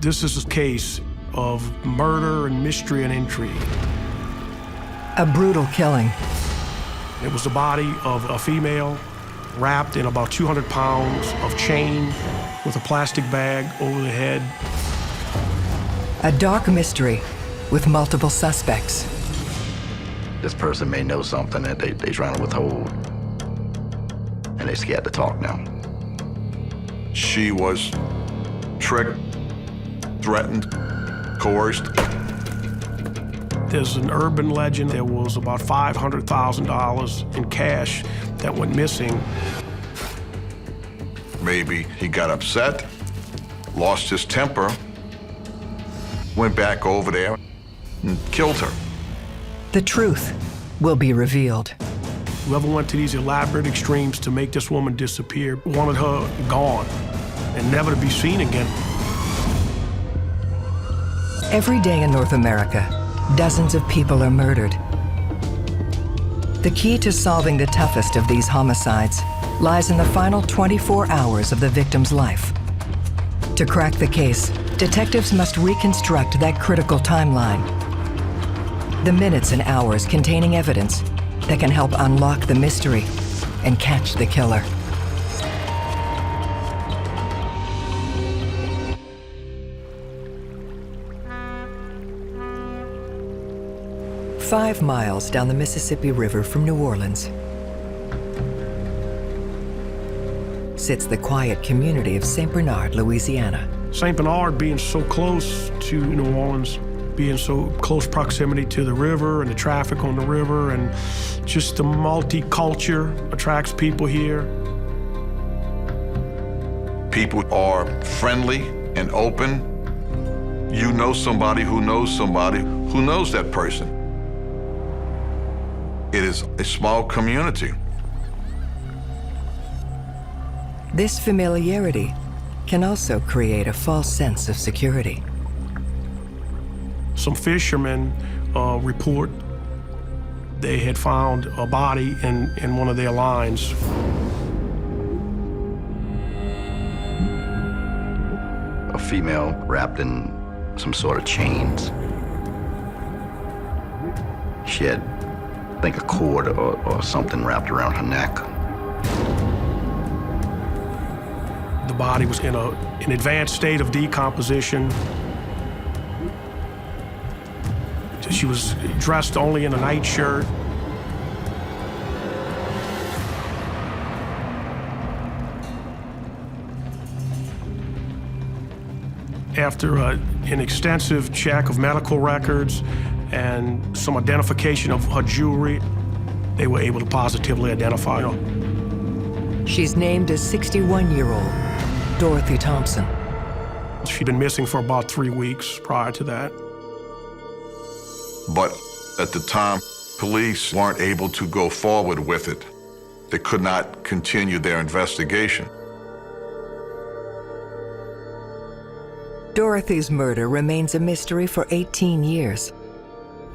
This is a case of murder and mystery and intrigue. A brutal killing. It was the body of a female wrapped in about 200 pounds of chain with a plastic bag over the head. A dark mystery with multiple suspects. This person may know something that they're trying to withhold, and they're scared to talk now. She was tricked, threatened, coerced. There's an urban legend there was about $500,000 in cash that went missing. Maybe he got upset, lost his temper, went back over there and killed her. The truth will be revealed. Whoever went to these elaborate extremes to make this woman disappear wanted her gone and never to be seen again. Every day in North America, dozens of people are murdered. The key to solving the toughest of these homicides lies in the final 24 hours of the victim's life. To crack the case, detectives must reconstruct that critical timeline. The minutes and hours containing evidence that can help unlock the mystery and catch the killer. Five miles down the Mississippi River from New Orleans sits the quiet community of St. Bernard, Louisiana. St. Bernard being so close to New Orleans, being so close proximity to the river and the traffic on the river, and just the multicultural attracts people here. People are friendly and open. You know somebody who knows that person. It is a small community. This familiarity can also create a false sense of security. Some fishermen report they had found a body in one of their lines. A female wrapped in some sort of chains. She had, I think, a cord or something wrapped around her neck. The body was in an advanced state of decomposition. She was dressed only in a nightshirt. After an extensive check of medical records and some identification of her jewelry, they were able to positively identify her. She's named as 61-year-old Dorothy Thompson. She'd been missing for about 3 weeks prior to that. But at the time, police weren't able to go forward with it. They could not continue their investigation. Dorothy's murder remains a mystery for 18 years,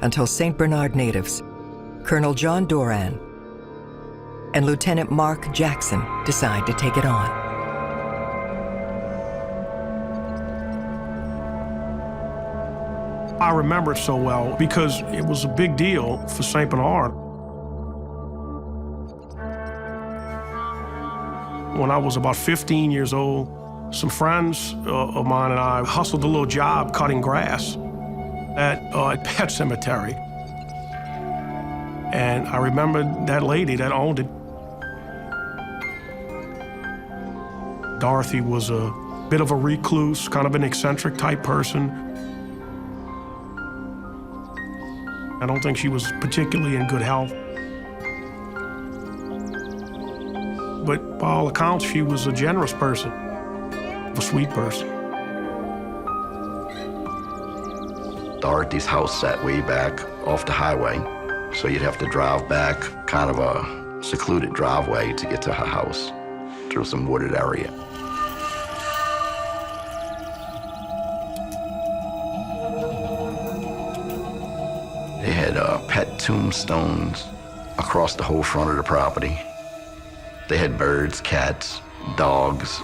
until St. Bernard natives, Colonel John Doran and Lieutenant Mark Jackson decide to take it on. I remember it so well because it was a big deal for St. Bernard. When I was about 15 years old, some friends of mine and I hustled a little job cutting grass at a pet cemetery. And I remember that lady that owned it. Dorothy was a bit of a recluse, kind of an eccentric type person. I don't think she was particularly in good health. But by all accounts, she was a generous person, a sweet person. Dorothy's house sat way back off the highway, so you'd have to drive back kind of a secluded driveway to get to her house through some wooded area. They had pet tombstones across the whole front of the property. They had birds, cats, dogs,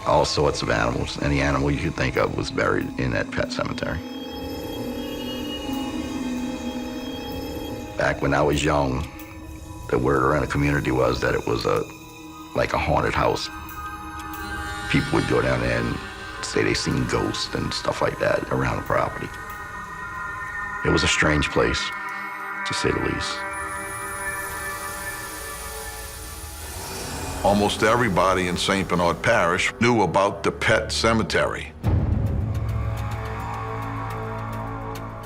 All sorts of animals. Any animal you could think of was buried in that pet cemetery. Back when I was young, the word around the community was that it was like a haunted house. People would go down there and say they seen ghosts and stuff like that around the property. It was a strange place, to say the least. Almost everybody in St. Bernard Parish knew about the pet cemetery.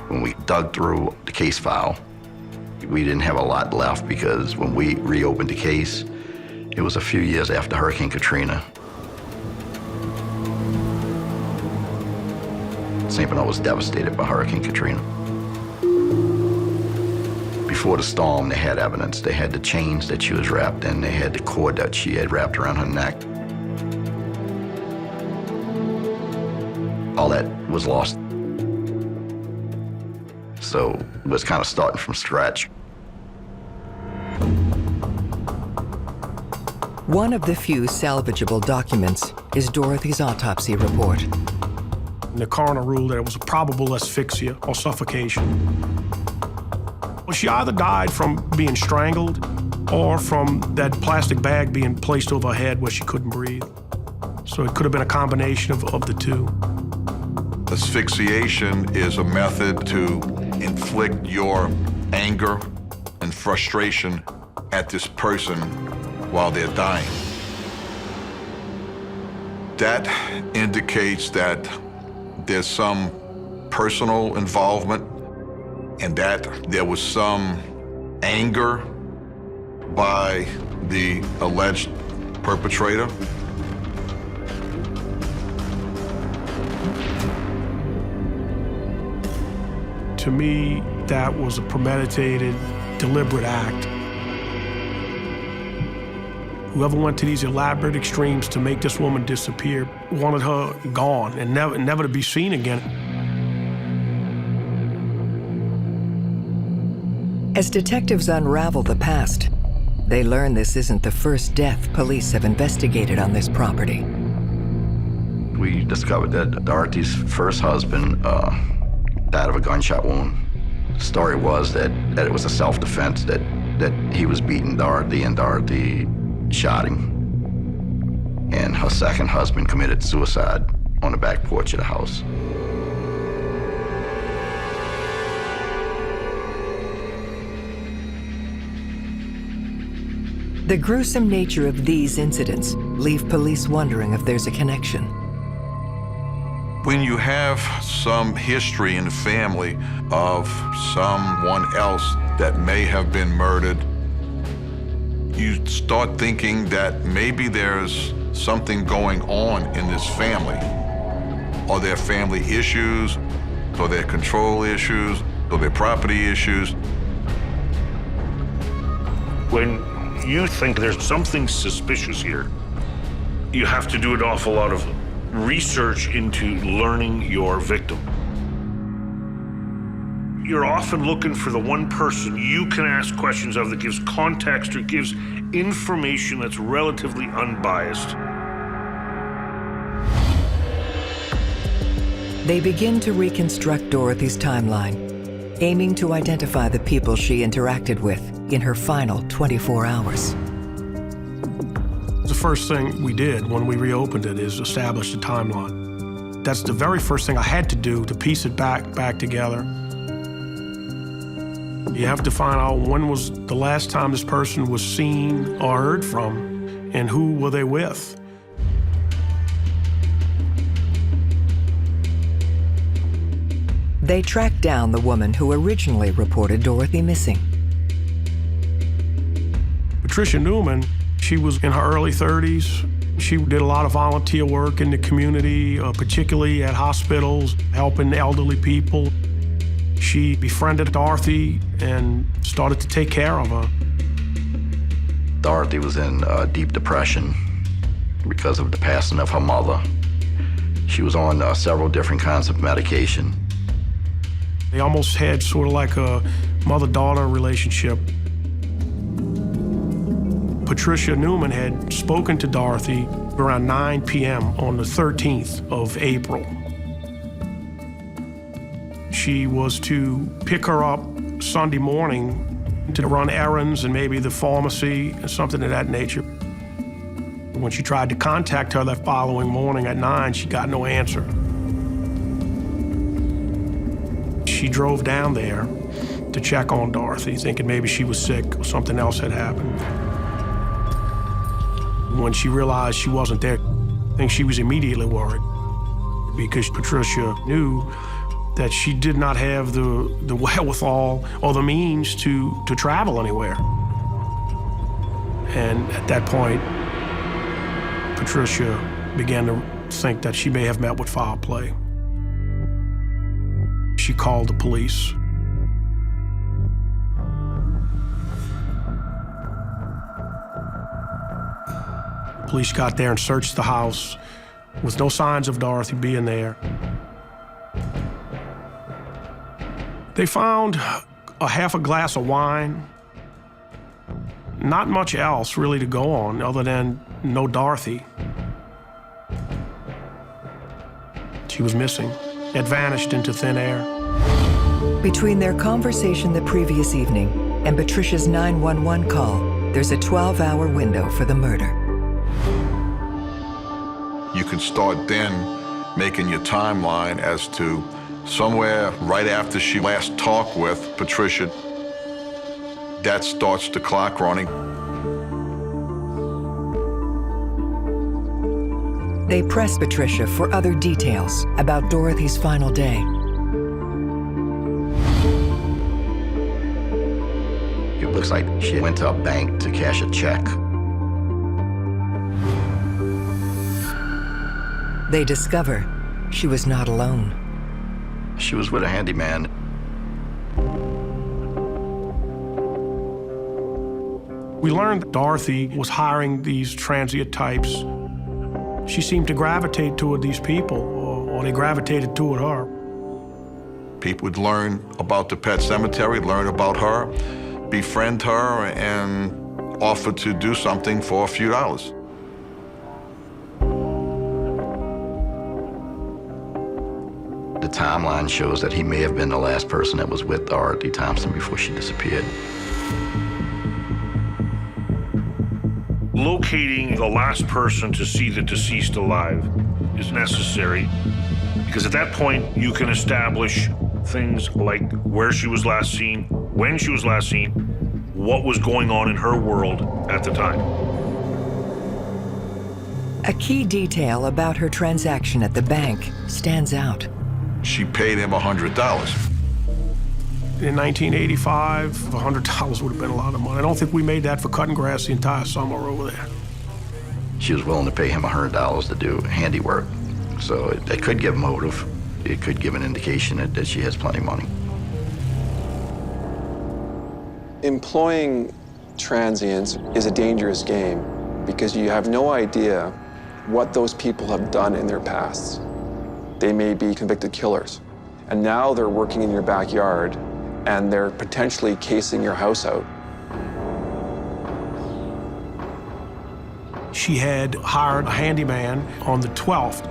When we dug through the case file, we didn't have a lot left because when we reopened the case, it was a few years after Hurricane Katrina. St. Bernard was devastated by Hurricane Katrina. Before the storm, they had evidence. They had the chains that she was wrapped in. They had the cord that she had wrapped around her neck. All that was lost. So it was kind of starting from scratch. One of the few salvageable documents is Dorothy's autopsy report. The coroner ruled that it was a probable asphyxia or suffocation. Well, she either died from being strangled or from that plastic bag being placed over her head where she couldn't breathe. So it could have been a combination of the two. Asphyxiation is a method to inflict your anger and frustration at this person while they're dying. That indicates that there's some personal involvement and that there was some anger by the alleged perpetrator. To me, that was a premeditated, deliberate act. Whoever went to these elaborate extremes to make this woman disappear wanted her gone and never to be seen again. As detectives unravel the past, they learn this isn't the first death police have investigated on this property. We discovered that Dorothy's first husband died of a gunshot wound. The story was that it was a self-defense, that he was beating Dorothy and Dorothy shot him. And her second husband committed suicide on the back porch of the house. The gruesome nature of these incidents leave police wondering if there's a connection. When you have some history in the family of someone else that may have been murdered, you start thinking that maybe there's something going on in this family. Are there family issues? Are there control issues? Are there property issues? When you think there's something suspicious here, you have to do an awful lot of research into learning your victim. You're often looking for the one person you can ask questions of that gives context or gives information that's relatively unbiased. They begin to reconstruct Dorothy's timeline, aiming to identify the people she interacted with in her final 24 hours. The first thing we did when we reopened it is establish the timeline. That's the very first thing I had to do to piece it back together. You have to find out when was the last time this person was seen or heard from, and who were they with. They track down the woman who originally reported Dorothy missing. Patricia Newman, she was in her early 30s. She did a lot of volunteer work in the community, particularly at hospitals, helping elderly people. She befriended Dorothy and started to take care of her. Dorothy was in deep depression because of the passing of her mother. She was on several different kinds of medication. They almost had sort of like a mother-daughter relationship. Patricia Newman had spoken to Dorothy around 9 p.m. on the 13th of April. She was to pick her up Sunday morning to run errands and maybe the pharmacy and something of that nature. When she tried to contact her that following morning at 9, she got no answer. She drove down there to check on Dorothy, thinking maybe she was sick or something else had happened. When she realized she wasn't there, I think she was immediately worried because Patricia knew that she did not have the wherewithal or the means to travel anywhere. And at that point, Patricia began to think that she may have met with foul play. She called the police. Police got there and searched the house with no signs of Dorothy being there. They found a half a glass of wine. Not much else really to go on other than no Dorothy. She was missing, had vanished into thin air. Between their conversation the previous evening and Patricia's 911 call, there's a 12-hour window for the murder. You can start then making your timeline as to somewhere right after she last talked with Patricia, that starts the clock running. They press Patricia for other details about Dorothy's final day. It looks like she went to a bank to cash a check. They discover she was not alone. She was with a handyman. We learned that Dorothy was hiring these transient types. She seemed to gravitate toward these people, or they gravitated toward her. People would learn about the pet cemetery, learn about her, befriend her, and offer to do something for a few dollars. The timeline shows that he may have been the last person that was with Dorothy Thompson before she disappeared. Locating the last person to see the deceased alive is necessary because at that point you can establish things like where she was last seen, when she was last seen, what was going on in her world at the time. A key detail about her transaction at the bank stands out. She paid him $100. In 1985, $100 would have been a lot of money. I don't think we made that for cutting grass the entire summer over there. She was willing to pay him $100 to do handiwork. So it could give motive. It could give an indication that she has plenty of money. Employing transients is a dangerous game because you have no idea what those people have done in their pasts. They may be convicted killers, and now they're working in your backyard and they're potentially casing your house out. She had hired a handyman on the 12th.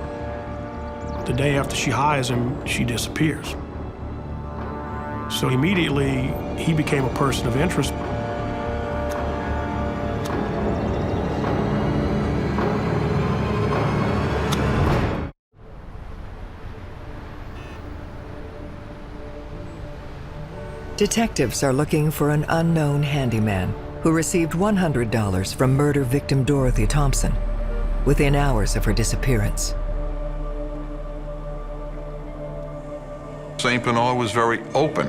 The day after she hires him, she disappears. So immediately, he became a person of interest. Detectives are looking for an unknown handyman who received $100 from murder victim Dorothy Thompson within hours of her disappearance. St. Bernard was very open,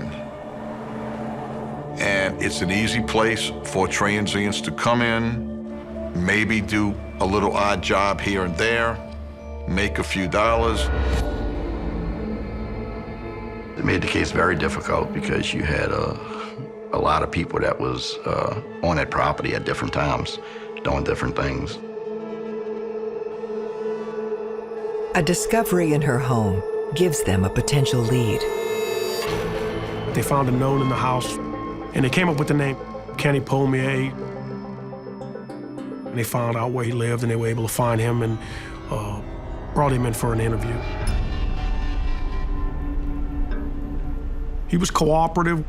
and it's an easy place for transients to come in, maybe do a little odd job here and there, make a few dollars. It made the case very difficult because you had a lot of people that was on that property at different times, doing different things. A discovery in her home gives them a potential lead. They found a note in the house, and they came up with the name Kenny Pommier. They found out where he lived, and they were able to find him and brought him in for an interview. He was cooperative.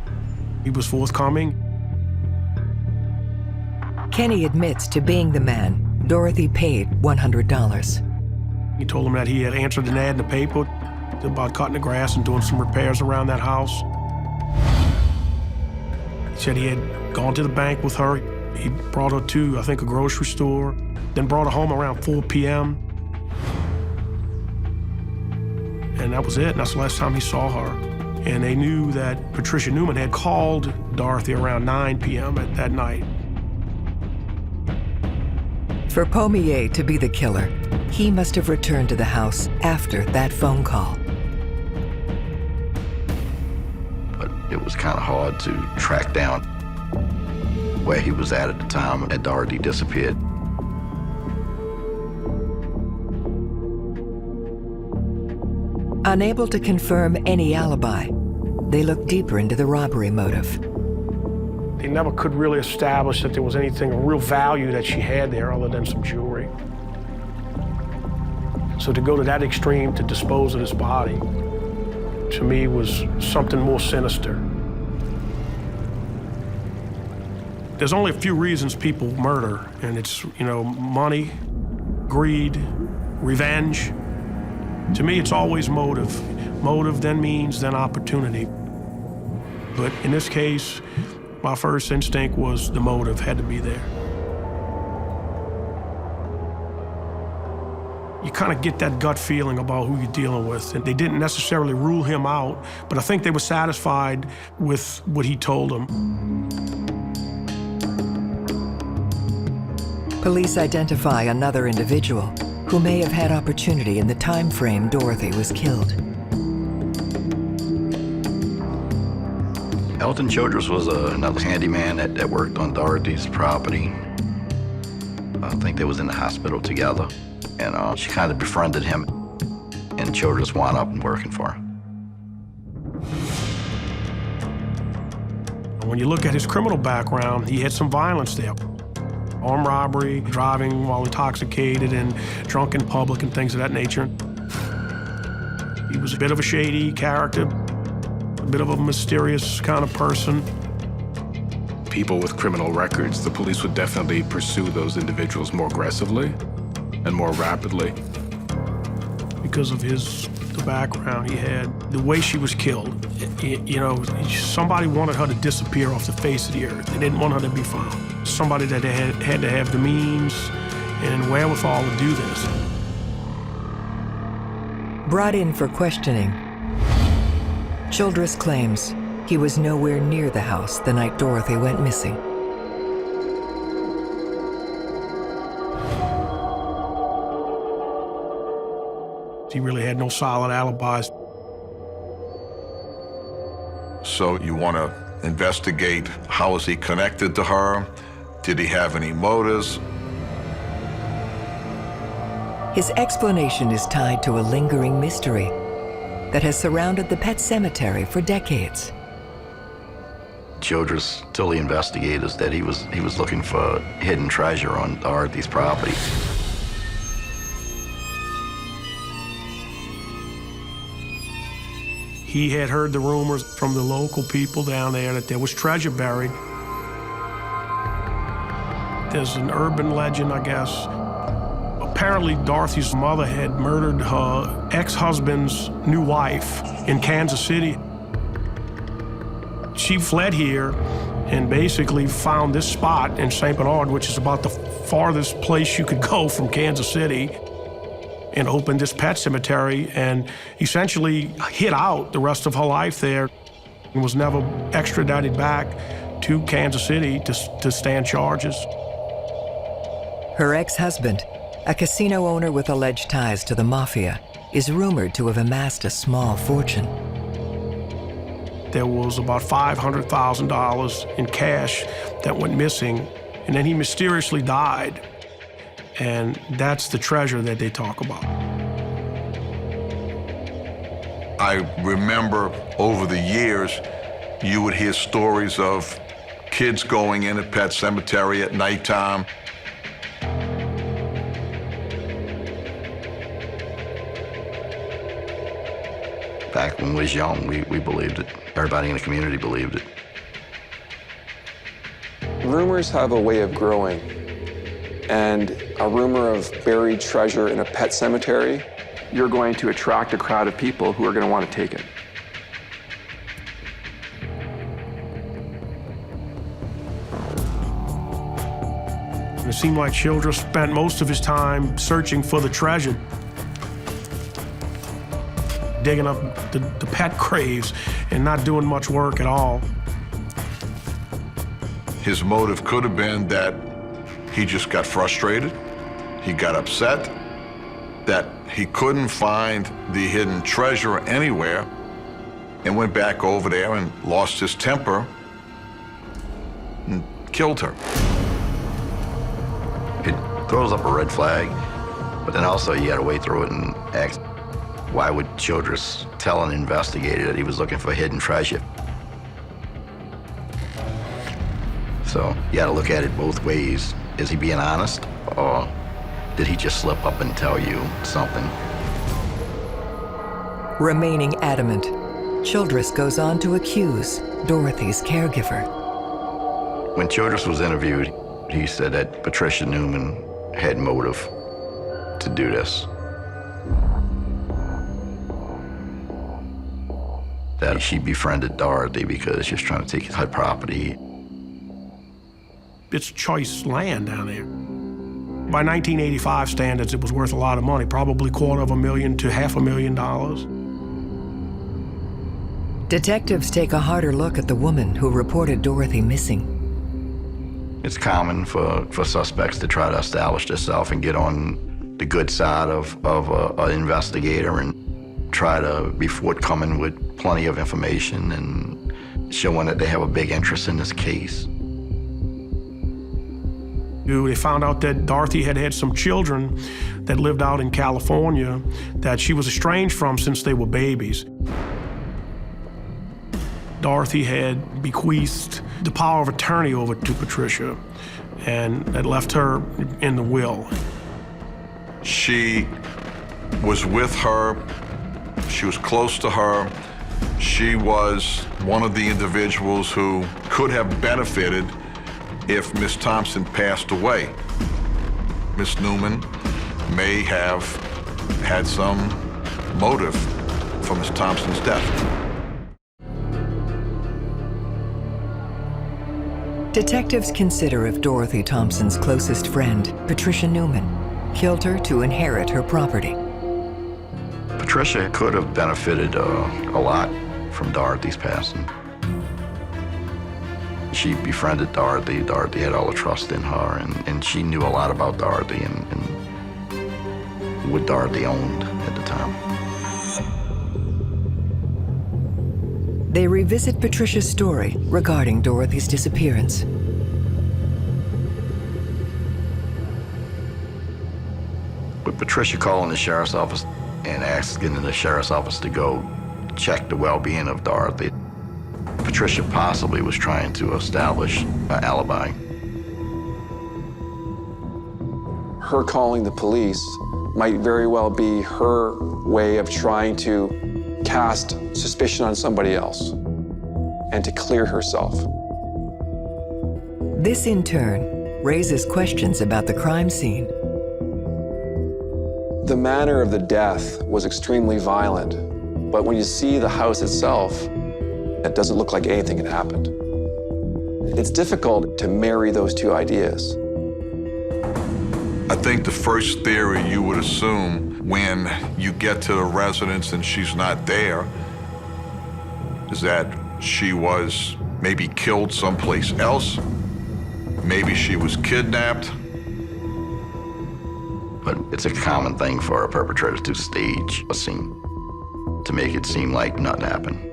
He was forthcoming. Kenny admits to being the man Dorothy paid $100. He told him that he had answered an ad in the paper about cutting the grass and doing some repairs around that house. He said he had gone to the bank with her. He brought her to, I think, a grocery store, then brought her home around 4 p.m. And that was it, and that's the last time he saw her. And they knew that Patricia Newman had called Dorothy around 9 p.m. that night. For Pommier to be the killer, he must have returned to the house after that phone call. But it was kind of hard to track down where he was at the time that Dorothy disappeared. Unable to confirm any alibi, they looked deeper into the robbery motive. They never could really establish that there was anything of real value that she had there other than some jewelry. So to go to that extreme to dispose of this body, to me, was something more sinister. There's only a few reasons people murder, and it's, money, greed, revenge. To me, it's always motive. Motive, then means, then opportunity. But in this case, my first instinct was the motive had to be there. You kind of get that gut feeling about who you're dealing with. And they didn't necessarily rule him out, but I think they were satisfied with what he told them. Police identify another individual who may have had opportunity in the time frame Dorothy was killed. Elton Childress was another handyman that worked on Dorothy's property. I think they was in the hospital together, and she kind of befriended him, and Childress wound up working for her. When you look at his criminal background, he had some violence there. Armed robbery, driving while intoxicated, and drunk in public, and things of that nature. He was a bit of a shady character, a bit of a mysterious kind of person. People with criminal records, the police would definitely pursue those individuals more aggressively and more rapidly. Because of the background he had, the way she was killed, somebody wanted her to disappear off the face of the earth. They didn't want her to be found. Somebody that had to have the means and wherewithal to do this. Brought in for questioning, Childress claims he was nowhere near the house the night Dorothy went missing. He really had no solid alibis. So you want to investigate, how is he connected to her? Did he have any motives? His explanation is tied to a lingering mystery that has surrounded the pet cemetery for decades. Childress told the investigators that he was looking for hidden treasure on Dorothy's property. He had heard the rumors from the local people down there that there was treasure buried. There's an urban legend, I guess. Apparently, Dorothy's mother had murdered her ex-husband's new wife in Kansas City. She fled here and basically found this spot in St. Bernard, which is about the farthest place you could go from Kansas City, and opened this pet cemetery and essentially hid out the rest of her life there and was never extradited back to Kansas City to stand charges. Her ex-husband, a casino owner with alleged ties to the mafia, is rumored to have amassed a small fortune. There was about $500,000 in cash that went missing, and then he mysteriously died. And that's the treasure that they talk about. I remember over the years, you would hear stories of kids going in a pet cemetery at nighttime. Back when we was young, we believed it. Everybody in the community believed it. Rumors have a way of growing, and a rumor of buried treasure in a pet cemetery, you're going to attract a crowd of people who are going to want to take it. It seemed like Childress spent most of his time searching for the treasure, digging up the pet graves and not doing much work at all. His motive could have been that he just got frustrated, he got upset, that he couldn't find the hidden treasure anywhere, and went back over there and lost his temper and killed her. It throws up a red flag, but then also you gotta wade through it and ask, why would Childress tell an investigator that he was looking for hidden treasure? So you gotta look at it both ways. Is he being honest, or did he just slip up and tell you something? Remaining adamant, Childress goes on to accuse Dorothy's caregiver. When Childress was interviewed, he said that Patricia Newman had motive to do this. That she befriended Dorothy because she was trying to take her property. It's choice land down there. By 1985 standards, it was worth a lot of money, probably $250,000 to $500,000. Detectives take a harder look at the woman who reported Dorothy missing. It's common for suspects to try to establish themselves and get on the good side of an investigator and try to be forthcoming with plenty of information and showing that they have a big interest in this case. They found out that Dorothy had had some children that lived out in California that she was estranged from since they were babies. Dorothy had bequeathed the power of attorney over to Patricia, and that left her in the will. She was with her, she was close to her, she was one of the individuals who could have benefited if Miss Thompson passed away. Miss Newman may have had some motive for Miss Thompson's death. Detectives consider if Dorothy Thompson's closest friend, Patricia Newman, killed her to inherit her property. Patricia could have benefited a lot from Dorothy's passing. She befriended Dorothy. Dorothy had all the trust in her, and she knew a lot about Dorothy and what Dorothy owned at the time. They revisit Patricia's story regarding Dorothy's disappearance. With Patricia calling the sheriff's office and asking the sheriff's office to go check the well-being of Dorothy, Patricia possibly was trying to establish an alibi. Her calling the police might very well be her way of trying to cast suspicion on somebody else and to clear herself. This, in turn, raises questions about the crime scene. The manner of the death was extremely violent, but when you see the house itself, it doesn't look like anything had happened. It's difficult to marry those two ideas. I think the first theory you would assume when you get to the residence and she's not there is that she was maybe killed someplace else. Maybe she was kidnapped. But it's a common thing for a perpetrator to stage a scene to make it seem like nothing happened.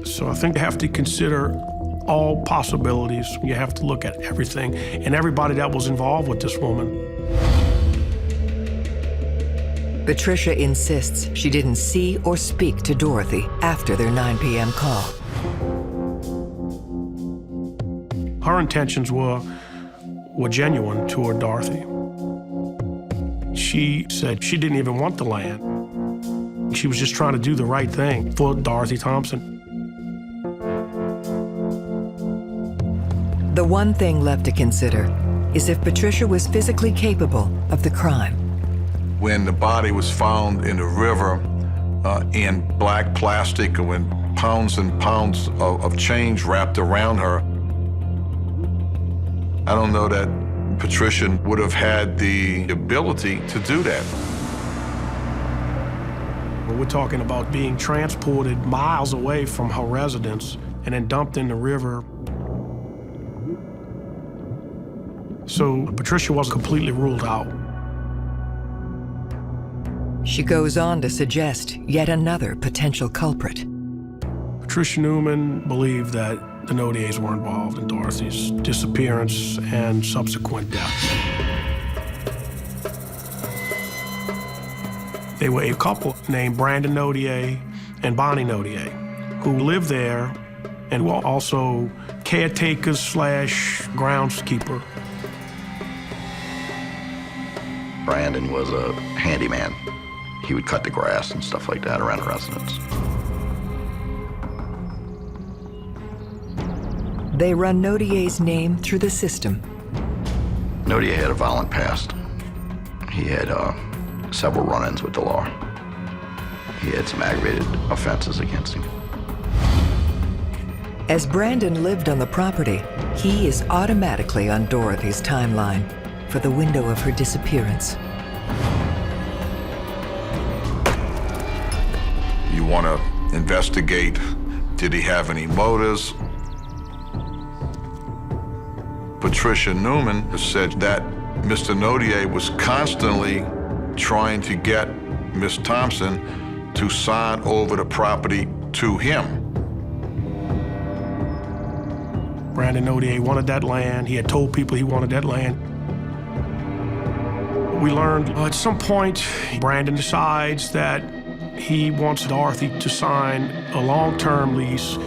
So I think you have to consider all possibilities. You have to look at everything and everybody that was involved with this woman. Patricia insists she didn't see or speak to Dorothy after their 9 p.m. call. Her intentions were genuine toward Dorothy. She said she didn't even want the land. She was just trying to do the right thing for Dorothy Thompson. The one thing left to consider is if Patricia was physically capable of the crime. When the body was found in the river in black plastic, and when pounds and pounds of change wrapped around her, I don't know that Patricia would have had the ability to do that. We're talking about being transported miles away from her residence and then dumped in the river. So Patricia was completely ruled out. She goes on to suggest yet another potential culprit. Patricia Newman believed that the Nodiers were involved in Dorothy's disappearance and subsequent death. They were a couple named Brandon Nodier and Bonnie Nodier, who lived there and were also caretakers / groundskeeper. Brandon was a handyman. He would cut the grass and stuff like that around the residence. They run Nodier's name through the system. Nodier had a violent past. He had several run-ins with the law. He had some aggravated offenses against him. As Brandon lived on the property, he is automatically on Dorothy's timeline for the window of her disappearance. You want to investigate, did he have any motives? Patricia Newman has said that Mr. Nodier was constantly trying to get Miss Thompson to sign over the property to him. Brandon Nodier wanted that land. He had told people he wanted that land. We learned at some point, Brandon decides that he wants Dorothy to sign a long-term lease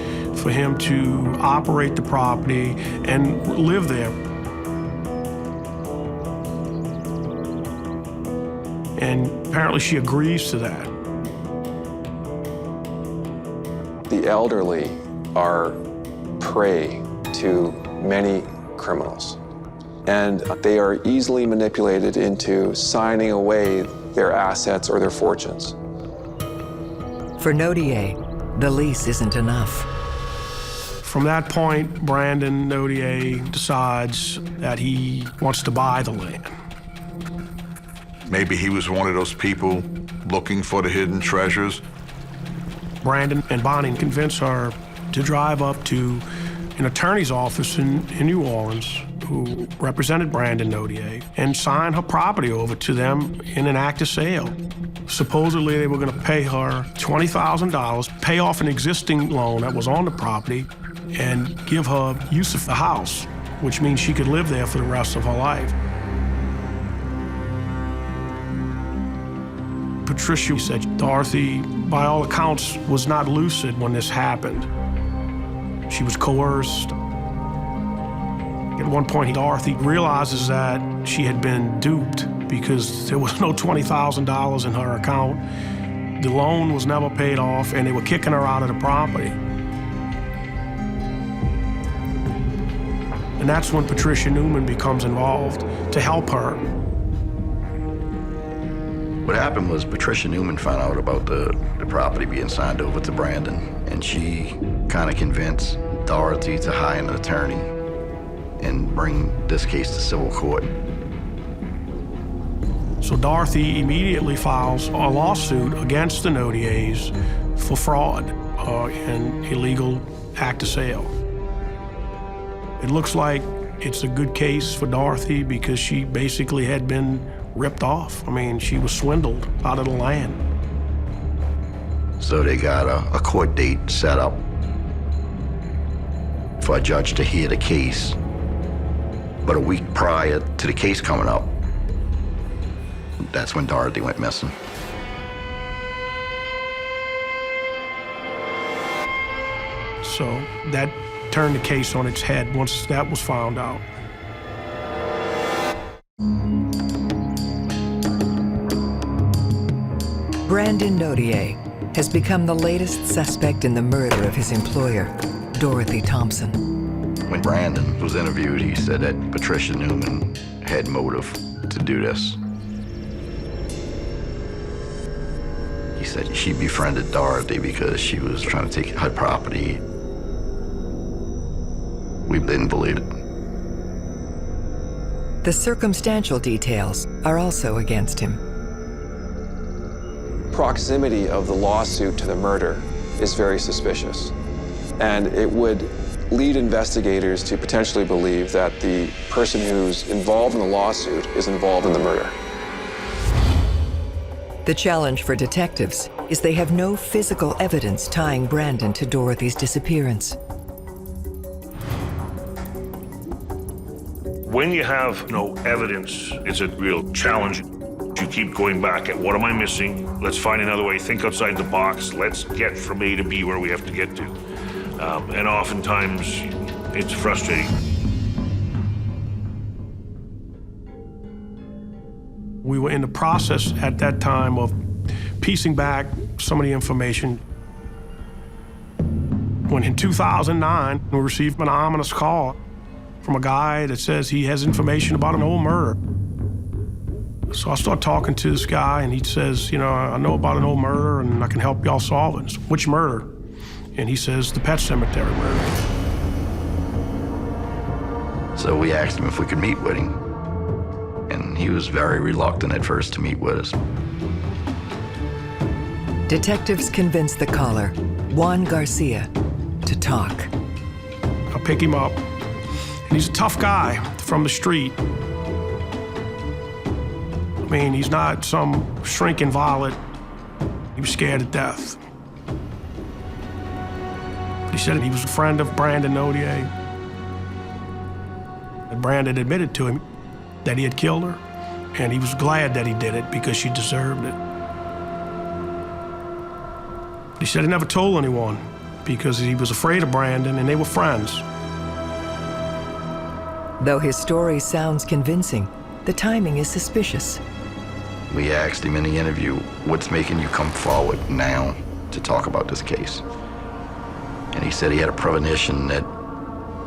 for him to operate the property and live there. And apparently she agrees to that. The elderly are prey to many criminals, and they are easily manipulated into signing away their assets or their fortunes. For Nodier, the lease isn't enough. From that point, Brandon Nodier decides that he wants to buy the land. Maybe he was one of those people looking for the hidden treasures. Brandon and Bonnie convince her to drive up to an attorney's office in New Orleans who represented Brandon Nodier and sign her property over to them in an act of sale. Supposedly, they were going to pay her $20,000, pay off an existing loan that was on the property, and give her use of the house, which means she could live there for the rest of her life. Patricia said Dorothy, by all accounts, was not lucid when this happened. She was coerced. At one point, Dorothy realizes that she had been duped because there was no $20,000 in her account. The loan was never paid off, and they were kicking her out of the property. And that's when Patricia Newman becomes involved to help her. What happened was Patricia Newman found out about the property being signed over to Brandon, and she kind of convinced Dorothy to hire an attorney and bring this case to civil court. So Dorothy immediately files a lawsuit against the Nodiers for fraud and illegal act of sale. It looks like it's a good case for Dorothy because she basically had been ripped off. I mean, she was swindled out of the land. So they got a court date set up for a judge to hear the case. But a week prior to the case coming up, that's when Dorothy went missing. So that turned the case on its head once that was found out. Brandon Nodier has become the latest suspect in the murder of his employer, Dorothy Thompson. When Brandon was interviewed, he said that Patricia Newman had motive to do this. He said she befriended Dorothy because she was trying to take her property. We didn't believe it. The circumstantial details are also against him. Proximity of the lawsuit to the murder is very suspicious, and it would lead investigators to potentially believe that the person who's involved in the lawsuit is involved in the murder. The challenge for detectives is they have no physical evidence tying Brandon to Dorothy's disappearance. When you have no evidence, it's a real challenge. You keep going back at what am I missing? Let's find another way. Think outside the box. Let's get from A to B where we have to get to. And oftentimes, it's frustrating. We were in the process at that time of piecing back some of the information. When in 2009, we received an ominous call from a guy that says he has information about an old murder. So I start talking to this guy, and he says, you know, I know about an old murder, and I can help y'all solve it. So, which murder? And he says, the Pet Cemetery murder. So we asked him if we could meet with him, and he was very reluctant at first to meet with us. Detectives convince the caller, Juan Garcia, to talk. I pick him up, and he's a tough guy from the street. I mean, he's not some shrinking violet. He was scared to death. He said he was a friend of Brandon Nodier. And Brandon admitted to him that he had killed her, and he was glad that he did it because she deserved it. He said he never told anyone because he was afraid of Brandon, and they were friends. Though his story sounds convincing, the timing is suspicious. We asked him in the interview, what's making you come forward now to talk about this case? And he said he had a premonition that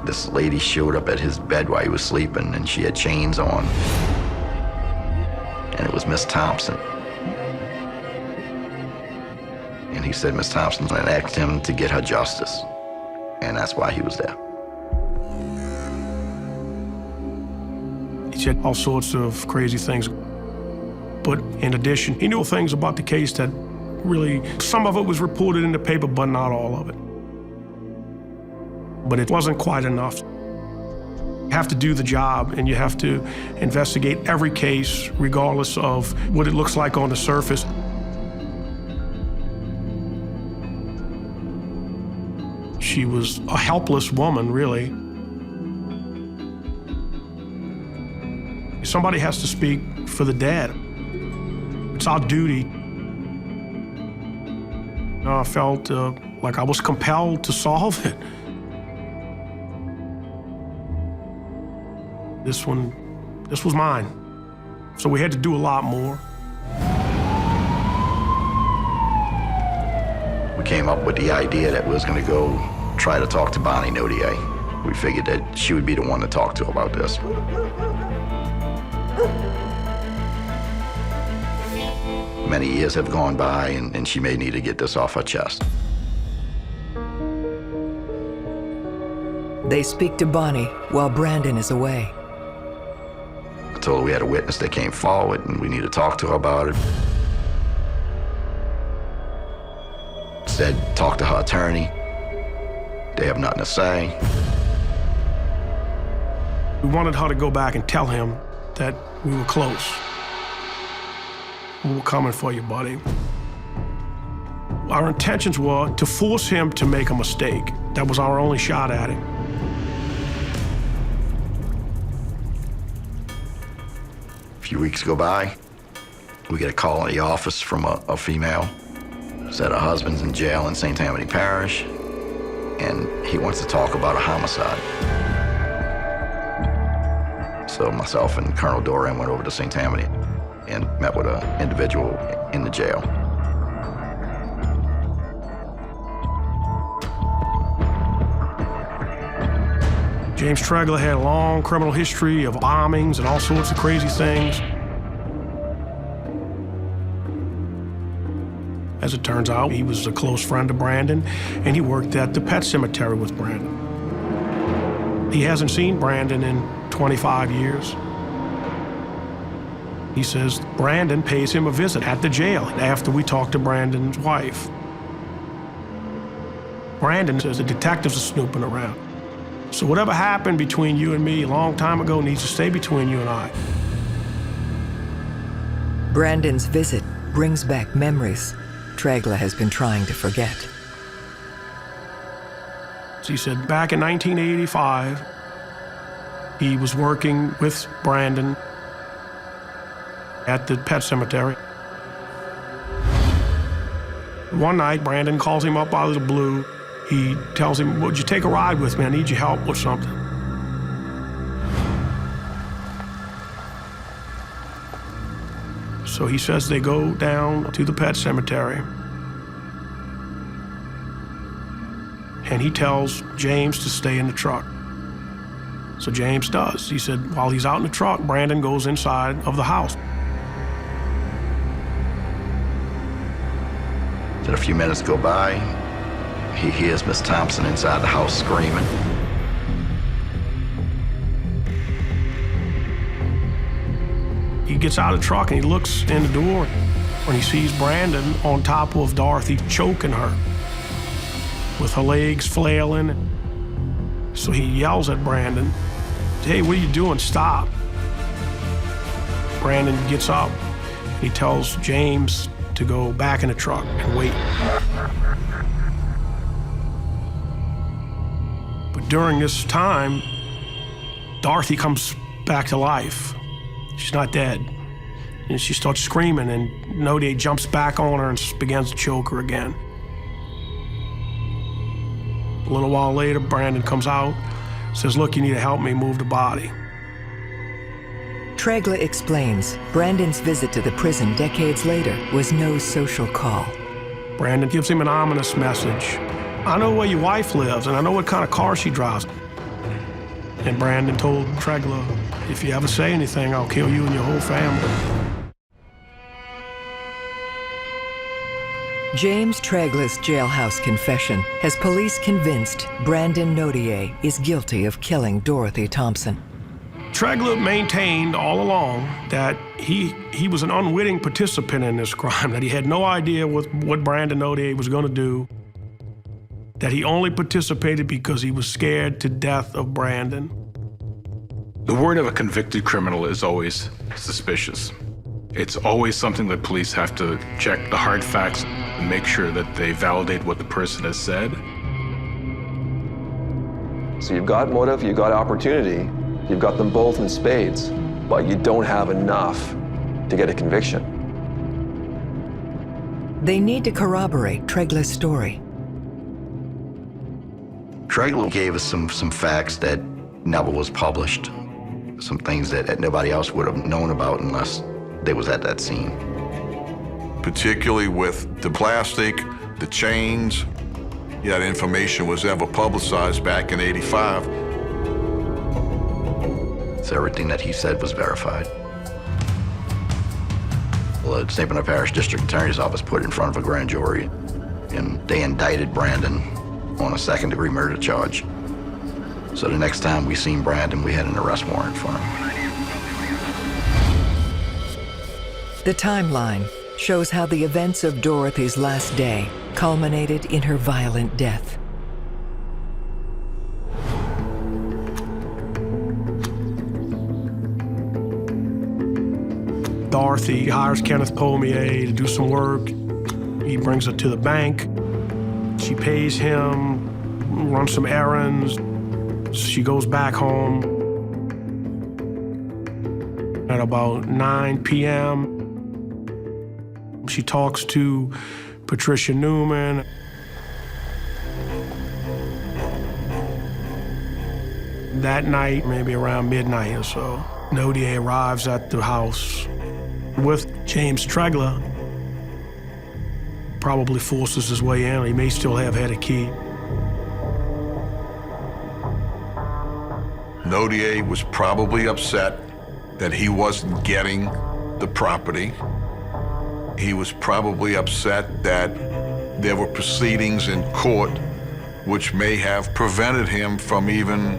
this lady showed up at his bed while he was sleeping, and she had chains on. And it was Miss Thompson. And he said Miss Thompson had asked him to get her justice. And that's why he was there. He said all sorts of crazy things. But in addition, he knew things about the case that really, some of it was reported in the paper, but not all of it. But it wasn't quite enough. You have to do the job, and you have to investigate every case, regardless of what it looks like on the surface. She was a helpless woman, really. Somebody has to speak for the dead. It's our duty. I felt like I was compelled to solve it. This was mine. So we had to do a lot more. We came up with the idea that we was gonna go try to talk to Bonnie Nodier. We figured that she would be the one to talk to about this. Many years have gone by, and she may need to get this off her chest. They speak to Bonnie while Brandon is away. I told her we had a witness that came forward, and we need to talk to her about it. Said, talk to her attorney. They have nothing to say. We wanted her to go back and tell him that we were close. We were coming for you, buddy. Our intentions were to force him to make a mistake. That was our only shot at it. A few weeks go by, we get a call in the office from a female. Said her husband's in jail in St. Tammany Parish, and he wants to talk about a homicide. So myself and Colonel Dorothy went over to St. Tammany and met with an individual in the jail. James Tregler had a long criminal history of bombings and all sorts of crazy things. As it turns out, he was a close friend of Brandon, and he worked at the pet cemetery with Brandon. He hasn't seen Brandon in 25 years. He says Brandon pays him a visit at the jail after we talk to Brandon's wife. Brandon says the detectives are snooping around. So whatever happened between you and me a long time ago needs to stay between you and I. Brandon's visit brings back memories Tregler has been trying to forget. He said back in 1985, he was working with Brandon at the pet cemetery. One night, Brandon calls him up out of the blue. He tells him, would you take a ride with me? I need your help with something. So he says they go down to the pet cemetery. And he tells James to stay in the truck. So James does. He said while he's out in the truck, Brandon goes inside of the house. Then a few minutes go by, he hears Miss Thompson inside the house screaming. He gets out of the truck and he looks in the door when he sees Brandon on top of Dorothy, choking her with her legs flailing. So he yells at Brandon, hey, what are you doing? Stop. Brandon gets up. He tells James to go back in the truck and wait. But during this time, Dorothy comes back to life. She's not dead. And she starts screaming, and Nodier jumps back on her and begins to choke her again. A little while later, Brandon comes out, says, look, you need to help me move the body. Tregler explains Brandon's visit to the prison decades later was no social call. Brandon gives him an ominous message. I know where your wife lives, and I know what kind of car she drives. And Brandon told Tregler, if you ever say anything, I'll kill you and your whole family. James Tregler's jailhouse confession has police convinced Brandon Nodier is guilty of killing Dorothy Thompson. Tregler maintained all along that he was an unwitting participant in this crime, that he had no idea what Brandon Nodier was going to do, that he only participated because he was scared to death of Brandon. The word of a convicted criminal is always suspicious. It's always something that police have to check the hard facts and make sure that they validate what the person has said. So you've got motive, you've got opportunity, you've got them both in spades, but you don't have enough to get a conviction. They need to corroborate Tregler's story. Tregler gave us some facts that never was published, some things that nobody else would have known about unless they was at that scene. Particularly with the plastic, the chains. Yeah, that information was ever publicized back in '85. So everything that he said was verified. Well, the St. Bernard Parish District Attorney's Office put it in front of a grand jury, and they indicted Brandon on a second-degree murder charge. So the next time we seen Brandon, we had an arrest warrant for him. The timeline shows how the events of Dorothy's last day culminated in her violent death. Dorothy hires Kenneth Pommier to do some work. He brings her to the bank. She pays him, runs some errands. She goes back home. At about 9 p.m., she talks to Patricia Newman. That night, maybe around midnight or so, Nodier arrives at the house with James Tregler. Probably forces his way in. He may still have had a key. Nodier was probably upset that he wasn't getting the property. He was probably upset that there were proceedings in court which may have prevented him from even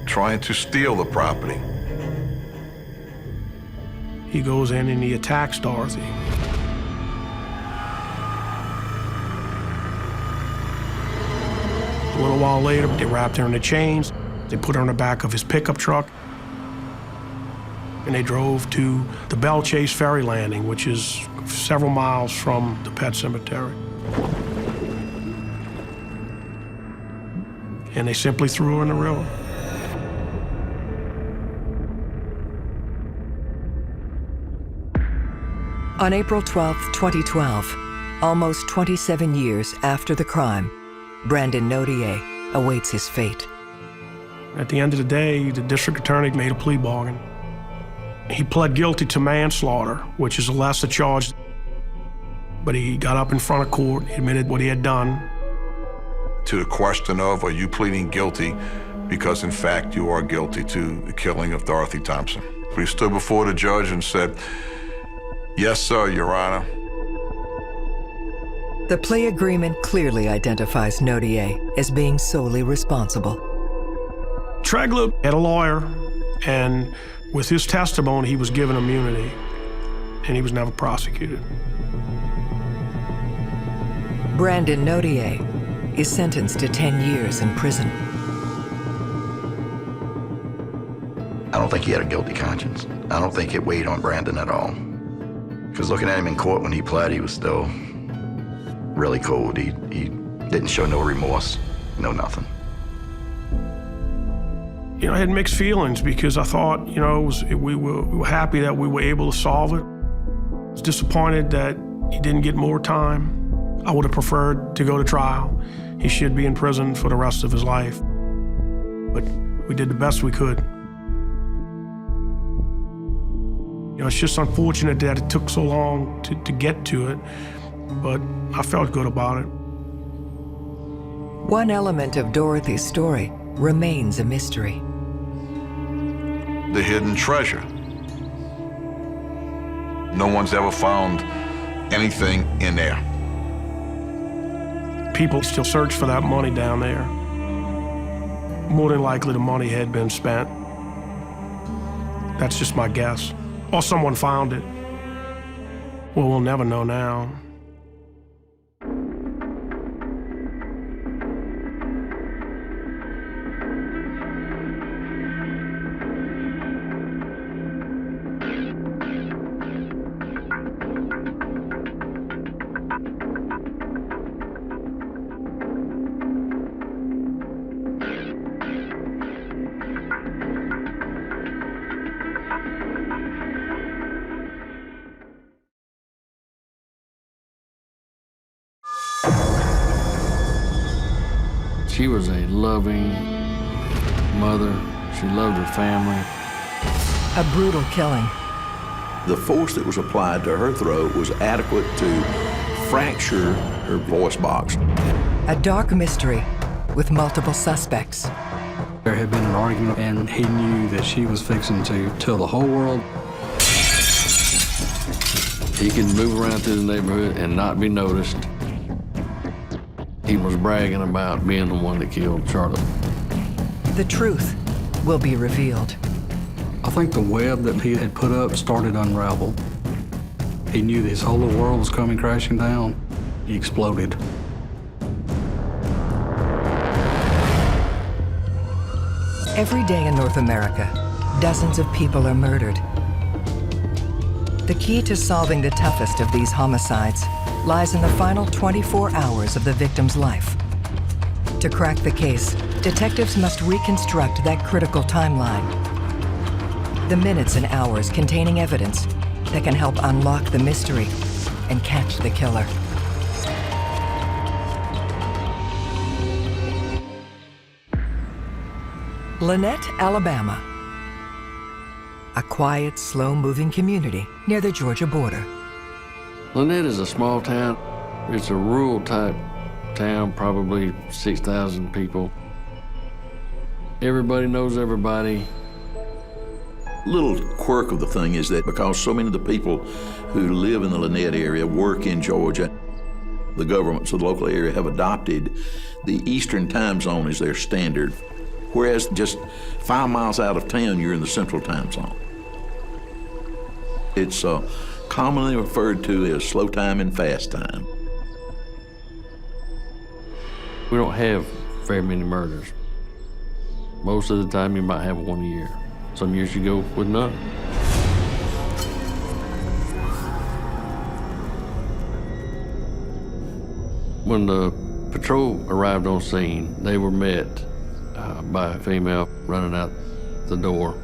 trying to steal the property. He goes in and he attacks Dorothy. A little while later, they wrapped her in the chains. They put her in the back of his pickup truck. And they drove to the Belle Chase ferry landing, which is several miles from the pet cemetery. And they simply threw her in the river. On April 12, 2012, almost 27 years after the crime, Brandon Nodier awaits his fate. At the end of the day, the district attorney made a plea bargain. He pled guilty to manslaughter, which is a lesser charge. But he got up in front of court, admitted what he had done. To the question of, are you pleading guilty because in fact you are guilty to the killing of Dorothy Thompson? We stood before the judge and said, yes, sir, Your Honor. The plea agreement clearly identifies Nodier as being solely responsible. Tregler had a lawyer, and with his testimony, he was given immunity, and he was never prosecuted. Brandon Nodier is sentenced to 10 years in prison. I don't think he had a guilty conscience. I don't think it weighed on Brandon at all. Because looking at him in court when he pled, he was still really cold. He didn't show no remorse, no nothing. You know, I had mixed feelings because I thought, you know, we were happy that we were able to solve it. I was disappointed that he didn't get more time. I would have preferred to go to trial. He should be in prison for the rest of his life. But we did the best we could. You know, it's just unfortunate that it took so long to get to it, but I felt good about it. One element of Dorothy's story remains a mystery. The hidden treasure. No one's ever found anything in there. People still search for that money down there. More than likely the money had been spent. That's just my guess. Or someone found it. Well, we'll never know now. She was a loving mother. She loved her family. A brutal killing. The force that was applied to her throat was adequate to fracture her voice box. A dark mystery with multiple suspects. There had been an argument, and he knew that she was fixing to tell the whole world. He could move around through the neighborhood and not be noticed. He was bragging about being the one that killed Charlotte. The truth will be revealed. I think the web that he had put up started to unravel. He knew his whole world was coming crashing down. He exploded. Every day in North America, dozens of people are murdered. The key to solving the toughest of these homicides lies in the final 24 hours of the victim's life. To crack the case, detectives must reconstruct that critical timeline. The minutes and hours containing evidence that can help unlock the mystery and catch the killer. Lynette, Alabama. A quiet, slow-moving community near the Georgia border. Lynette is a small town. It's a rural type town, probably 6,000 people. Everybody knows everybody. Little quirk of the thing is that because so many of the people who live in the Lynette area work in Georgia, the governments of the local area have adopted the Eastern time zone as their standard, whereas just 5 miles out of town, you're in the Central time zone. It's commonly referred to as slow time and fast time. We don't have very many murders. Most of the time, you might have one a year. Some years you go with none. When the patrol arrived on scene, they were met by a female running out the door.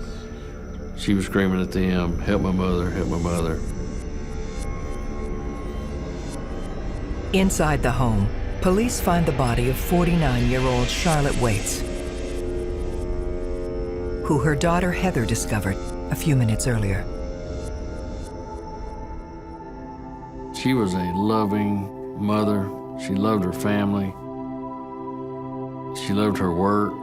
She was screaming at them, "Help my mother, help my mother." Inside the home, police find the body of 49-year-old Charlotte Waits, who her daughter Heather discovered a few minutes earlier. She was a loving mother. She loved her family. She loved her work.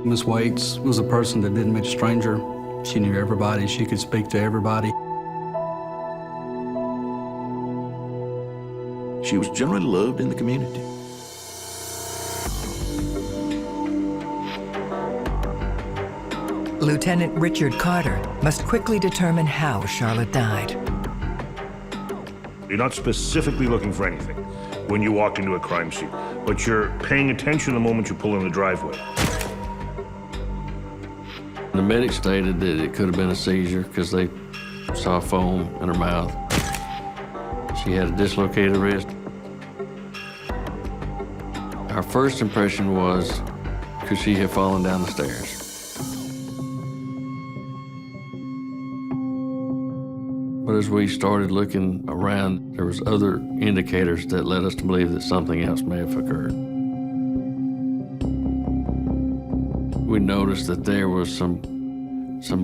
Miss Waits was a person that didn't meet a stranger. She knew everybody. She could speak to everybody. She was generally loved in the community. Lieutenant Richard Carter must quickly determine how Charlotte died. You're not specifically looking for anything when you walk into a crime scene, but you're paying attention the moment you pull in the driveway. The medic stated that it could have been a seizure because they saw foam in her mouth. She had a dislocated wrist. Our first impression was, could she have fallen down the stairs? But as we started looking around, there was other indicators that led us to believe that something else may have occurred. We noticed that there was some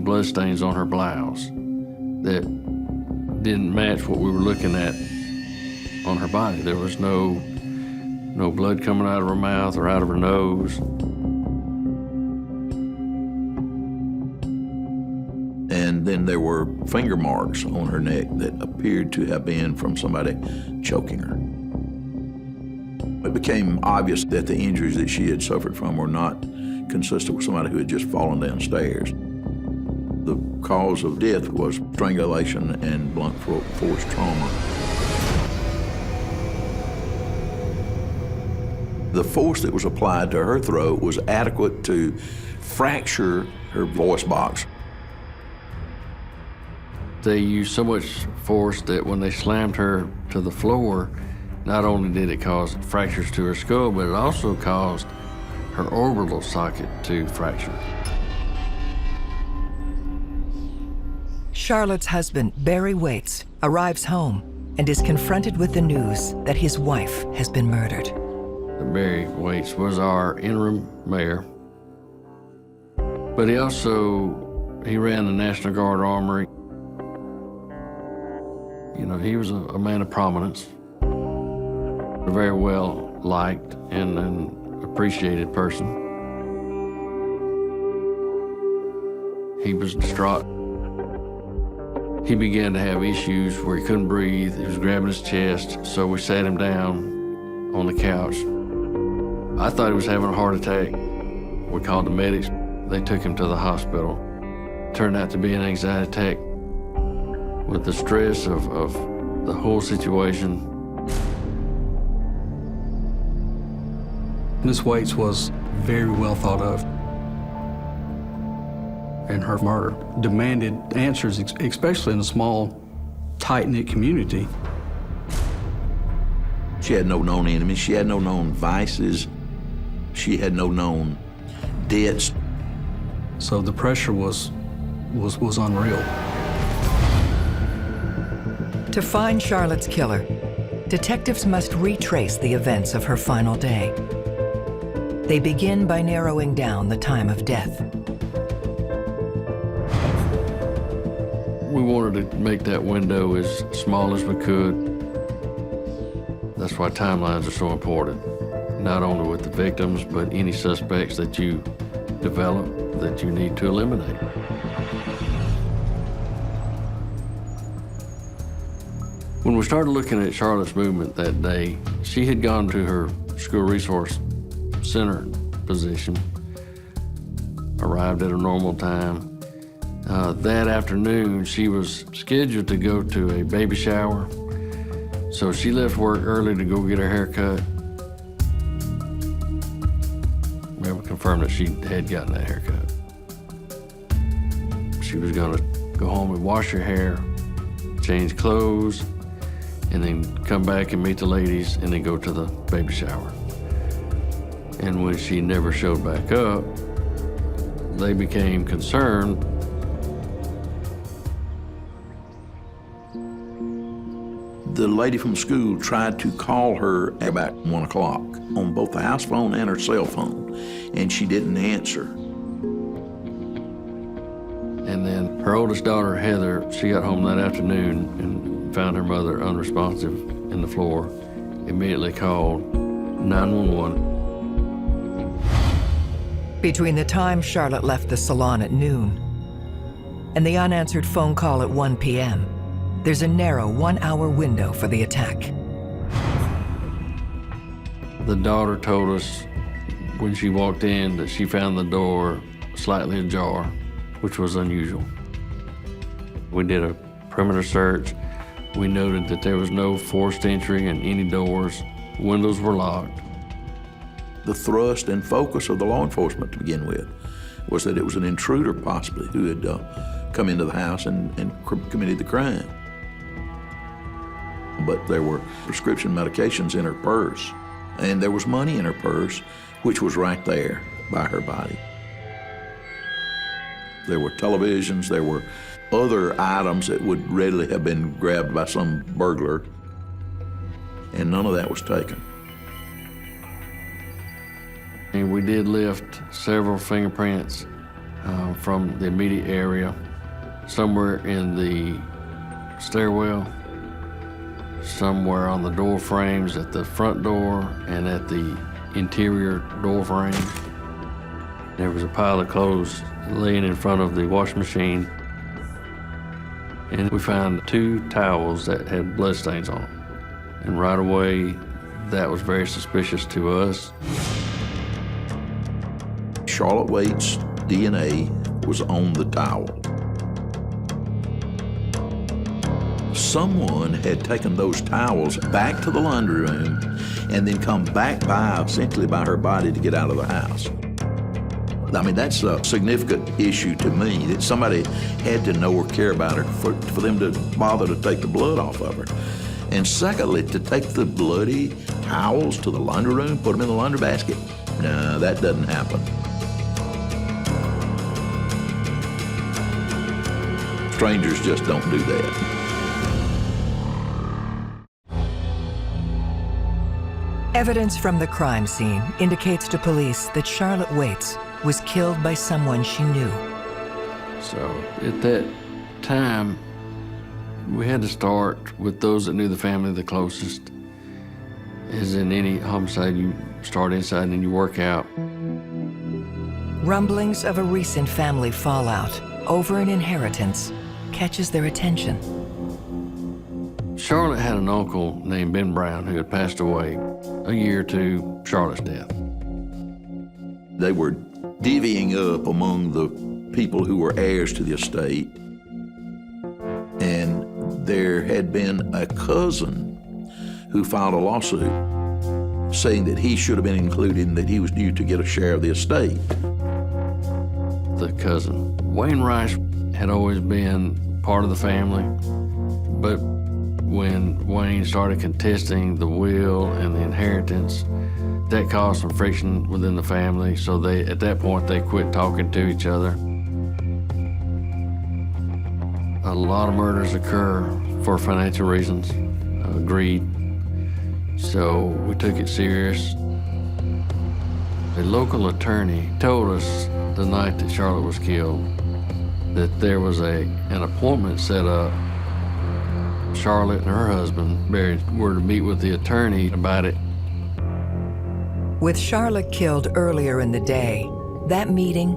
bloodstains on her blouse that didn't match what we were looking at on her body. There was no blood coming out of her mouth or out of her nose. And then there were finger marks on her neck that appeared to have been from somebody choking her. It became obvious that the injuries that she had suffered from were not consistent with somebody who had just fallen downstairs. The cause of death was strangulation and blunt force trauma. The force that was applied to her throat was adequate to fracture her voice box. They used so much force that when they slammed her to the floor, not only did it cause fractures to her skull, but it also caused her orbital socket to fracture. Charlotte's husband, Barry Waits, arrives home and is confronted with the news that his wife has been murdered. Barry Waits was our interim mayor, but he ran the National Guard Armory. You know, he was a man of prominence, a very well liked and an appreciated person. He was distraught. He began to have issues where he couldn't breathe. He was grabbing his chest, so we sat him down on the couch. I thought he was having a heart attack. We called the medics. They took him to the hospital. Turned out to be an anxiety attack. With the stress of the whole situation. Miss Waits was very well thought of. And her murder demanded answers, especially in a small, tight-knit community. She had no known enemies. She had no known vices. She had no known debts. So the pressure was unreal. To find Charlotte's killer, detectives must retrace the events of her final day. They begin by narrowing down the time of death. We wanted to make that window as small as we could. That's why timelines are so important. not only with the victims, but any suspects that you develop that you need to eliminate. When we started looking at Charlotte's movement that day, she had gone to her school resource center position, arrived at a normal time. That afternoon, she was scheduled to go to a baby shower, so she left work early to go get her hair cut. We haven't confirmed that she had gotten that haircut. She was gonna go home and wash her hair, change clothes, and then come back and meet the ladies and then go to the baby shower. And when she never showed back up, they became concerned. The lady from school tried to call her at about 1 o'clock on both the house phone and her cell phone, and she didn't answer. And then her oldest daughter, Heather, she got home that afternoon and found her mother unresponsive in the floor. Immediately called 911. Between the time Charlotte left the salon at noon and the unanswered phone call at 1 p.m., there's a narrow 1-hour window for the attack. The daughter told us when she walked in that she found the door slightly ajar, which was unusual. We did a perimeter search. We noted that there was no forced entry in any doors. Windows were locked. The thrust and focus of the law enforcement to begin with was that it was an intruder possibly who had come into the house and committed the crime. But there were prescription medications in her purse, and there was money in her purse, which was right there by her body. There were televisions, there were other items that would readily have been grabbed by some burglar, and none of that was taken. And we did lift several fingerprints from the immediate area, somewhere in the stairwell, somewhere on the door frames at the front door and at the interior door frame. There was a pile of clothes laying in front of the washing machine, and we found 2 towels that had bloodstains on them. And right away, that was very suspicious to us. Charlotte Waite's DNA was on the towel. Someone had taken those towels back to the laundry room and then come back essentially by her body to get out of the house. I mean, that's a significant issue to me, that somebody had to know or care about her for them to bother to take the blood off of her. And secondly, to take the bloody towels to the laundry room, put them in the laundry basket. No, that doesn't happen. Strangers just don't do that. Evidence from the crime scene indicates to police that Charlotte Waits was killed by someone she knew. So at that time, we had to start with those that knew the family the closest. As in any homicide, you start inside and you work out. Rumblings of a recent family fallout over an inheritance catches their attention. Charlotte had an uncle named Ben Brown who had passed away a year to Charlotte's death. They were divvying up among the people who were heirs to the estate. And there had been a cousin who filed a lawsuit saying that he should have been included and that he was due to get a share of the estate. The cousin, Wayne Rice, had always been part of the family, but when Wayne started contesting the will and the inheritance, that caused some friction within the family, so at that point, they quit talking to each other. A lot of murders occur for financial reasons, greed, so we took it serious. A local attorney told us the night that Charlotte was killed that there was an appointment set up. Charlotte and her husband, Barry, were to meet with the attorney about it. With Charlotte killed earlier in the day, that meeting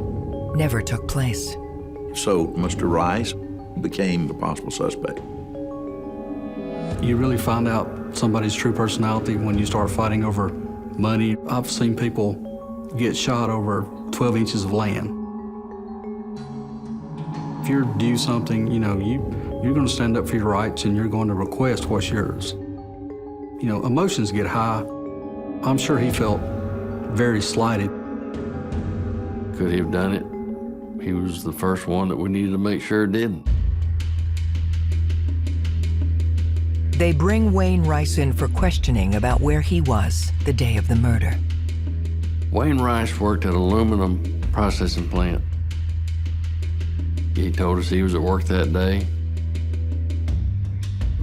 never took place. So Mr. Rice became the possible suspect. You really find out somebody's true personality when you start fighting over money. I've seen people get shot over 12 inches of land. If you're due something, you're going to stand up for your rights and you're going to request what's yours. Emotions get high. I'm sure he felt very slighted. Could he have done it? He was the first one that we needed to make sure didn't. They bring Wayne Rice in for questioning about where he was the day of the murder. Wayne Rice worked at an aluminum processing plant. He told us he was at work that day.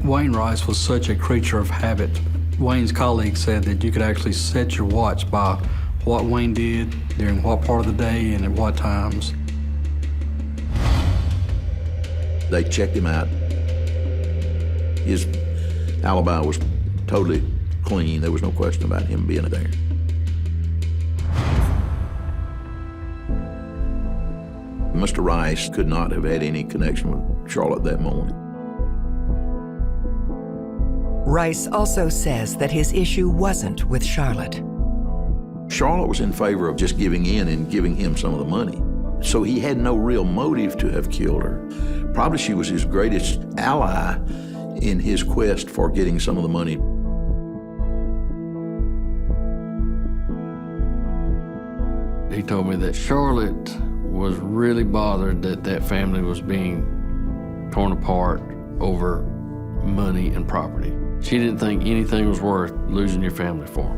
Wayne Rice was such a creature of habit. Wayne's colleague said that you could actually set your watch by what Wayne did during what part of the day and at what times. They checked him out. His alibi was totally clean. There was no question about him being there. Mr. Rice could not have had any connection with Charlotte that morning. Rice also says that his issue wasn't with Charlotte. Charlotte was in favor of just giving in and giving him some of the money. So he had no real motive to have killed her. Probably she was his greatest ally in his quest for getting some of the money. He told me that Charlotte was really bothered that that family was being torn apart over money and property. She didn't think anything was worth losing your family for.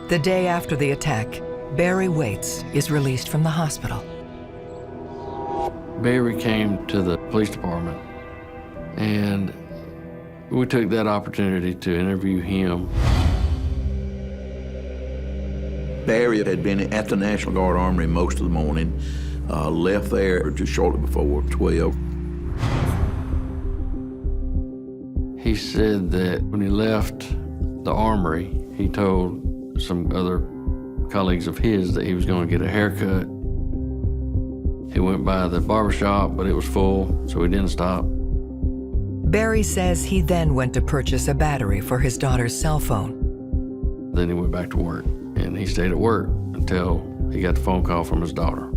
The day after the attack, Barry Waits is released from the hospital. Barry came to the police department, and we took that opportunity to interview him. Barry had been at the National Guard Armory most of the morning, left there just shortly before 12. He said that when he left the armory, he told some other colleagues of his that he was going to get a haircut. He went by the barbershop, but it was full, so he didn't stop. Barry says he then went to purchase a battery for his daughter's cell phone. Then he went back to work, and he stayed at work until he got the phone call from his daughter.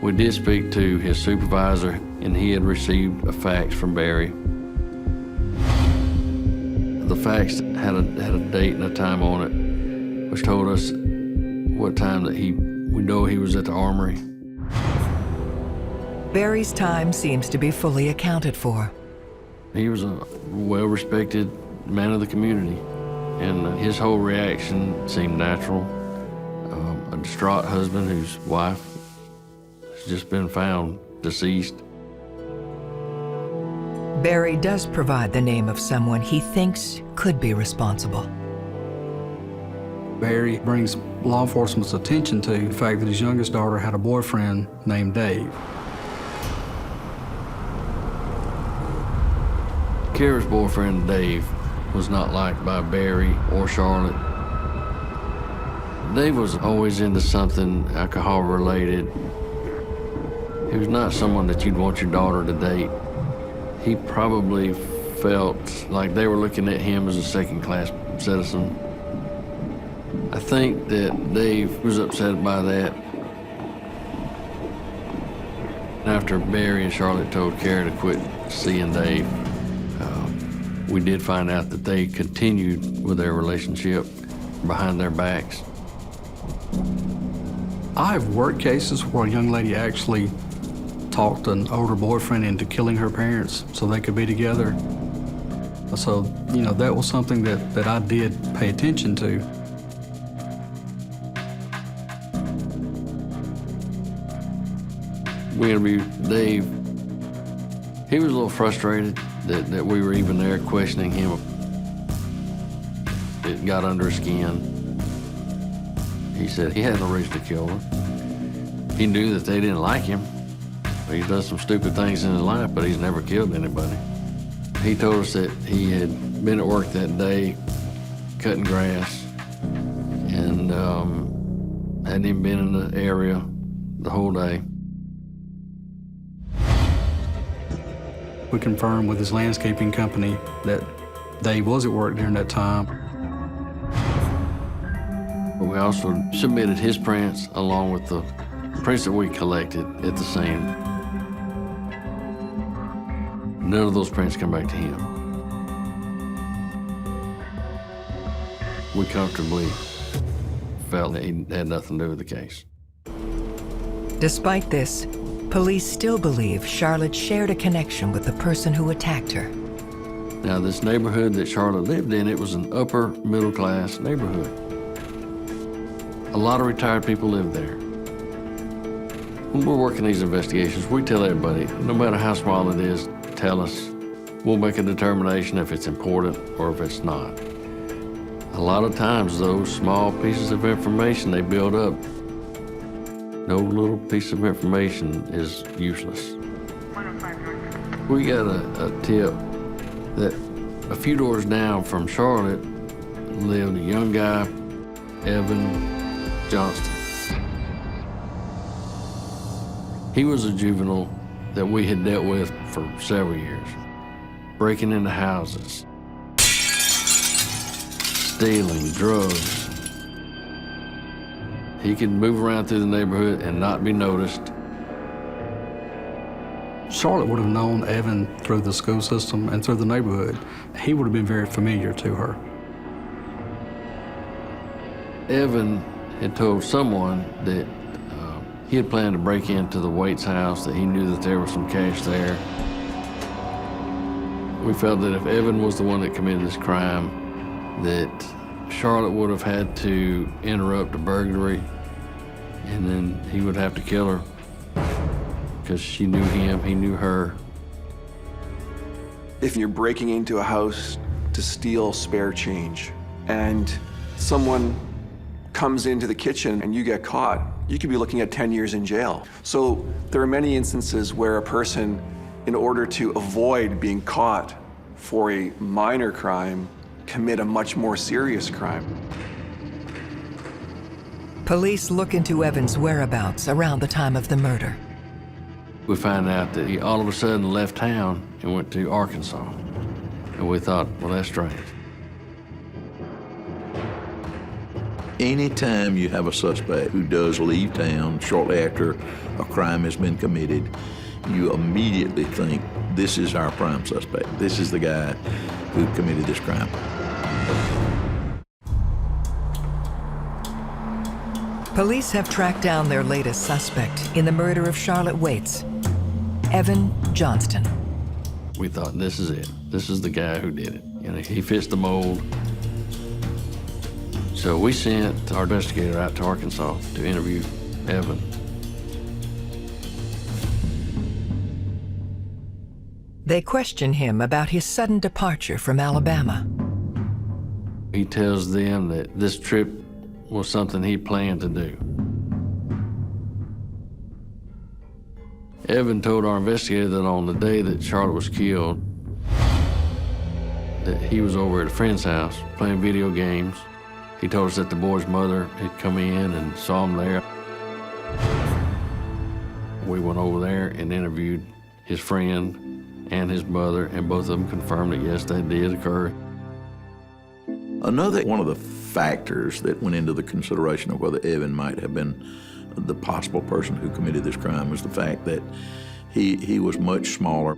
We did speak to his supervisor, and he had received a fax from Barry. The fax had a date and a time on it, which told us what time that we know he was at the armory. Barry's time seems to be fully accounted for. He was a well-respected man of the community, and his whole reaction seemed natural. A distraught husband whose wife has just been found deceased. Barry does provide the name of someone he thinks could be responsible. Barry brings law enforcement's attention to the fact that his youngest daughter had a boyfriend named Dave. Kara's boyfriend, Dave, was not liked by Barry or Charlotte. Dave was always into something alcohol-related. He was not someone that you'd want your daughter to date. He probably felt like they were looking at him as a second-class citizen. I think that Dave was upset by that. After Barry and Charlotte told Kara to quit seeing Dave, we did find out that they continued with their relationship behind their backs. I've worked cases where a young lady actually talked an older boyfriend into killing her parents so they could be together. So, that was something that I did pay attention to. We interviewed Dave. He was a little frustrated that we were even there questioning him. It got under his skin. He said he had no reason to kill her. He knew that they didn't like him. He's done some stupid things in his life, but he's never killed anybody. He told us that he had been at work that day cutting grass and hadn't even been in the area the whole day. We confirmed with his landscaping company that Dave was at work during that time. We also submitted his prints along with the prints that we collected at the scene. None of those prints come back to him. We comfortably felt that he had nothing to do with the case. Despite this, police still believe Charlotte shared a connection with the person who attacked her. Now, this neighborhood that Charlotte lived in, it was an upper middle class neighborhood. A lot of retired people lived there. When we're working these investigations, we tell everybody, no matter how small it is, tell us. We'll make a determination if it's important or if it's not. A lot of times, those small pieces of information they build up, no little piece of information is useless. We got a tip that a few doors down from Charlotte lived a young guy, Evan Johnston. He was a juvenile that we had dealt with for several years, breaking into houses, stealing, drugs. He could move around through the neighborhood and not be noticed. Charlotte would have known Evan through the school system and through the neighborhood. He would have been very familiar to her. Evan had told someone that he had planned to break into the Waits house, that he knew that there was some cash there. We felt that if Evan was the one that committed this crime, that Charlotte would have had to interrupt a burglary, and then he would have to kill her because she knew him, he knew her. If you're breaking into a house to steal spare change and someone comes into the kitchen and you get caught, you could be looking at 10 years in jail. So there are many instances where a person, in order to avoid being caught for a minor crime, commit a much more serious crime. Police look into Evan's whereabouts around the time of the murder. We found out that he all of a sudden left town and went to Arkansas. And we thought, well, that's strange. Anytime you have a suspect who does leave town shortly after a crime has been committed, you immediately think, this is our prime suspect. This is the guy who committed this crime. Police have tracked down their latest suspect in the murder of Charlotte Waits, Evan Johnston. We thought, this is it. This is the guy who did it. You know, he fits the mold. So we sent our investigator out to Arkansas to interview Evan. They question him about his sudden departure from Alabama. He tells them that this trip was something he planned to do. Evan told our investigator that on the day that Charlotte was killed, that he was over at a friend's house playing video games. He told us that the boy's mother had come in and saw him there. We went over there and interviewed his friend and his mother, and both of them confirmed that, yes, that did occur. Another one of the factors that went into the consideration of whether Evan might have been the possible person who committed this crime was the fact that he was much smaller.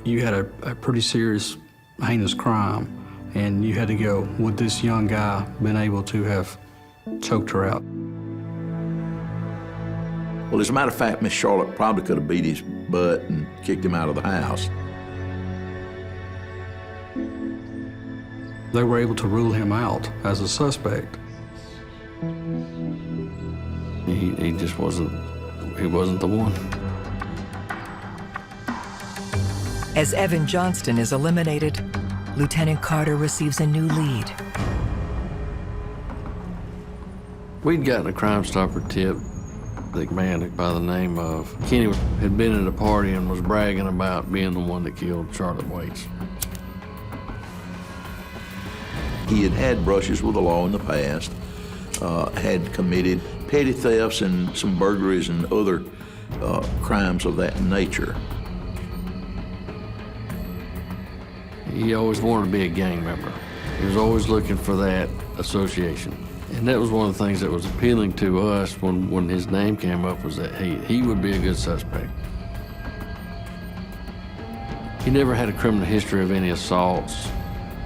You had a pretty serious, heinous crime, and you had to go, would this young guy been able to have choked her out? Well, as a matter of fact, Miss Charlotte probably could have beat his butt and kicked him out of the house. They were able to rule him out as a suspect. He just wasn't the one. As Evan Johnston is eliminated, Lieutenant Carter receives a new lead. We'd gotten a Crime Stopper tip The man by the name of Kenny had been at a party and was bragging about being the one that killed Charlotte Waits. He had had brushes with the law in the past, had committed petty thefts and some burglaries and other crimes of that nature. He always wanted to be a gang member. He was always looking for that association. And that was one of the things that was appealing to us when his name came up, was that he would be a good suspect. He never had a criminal history of any assaults,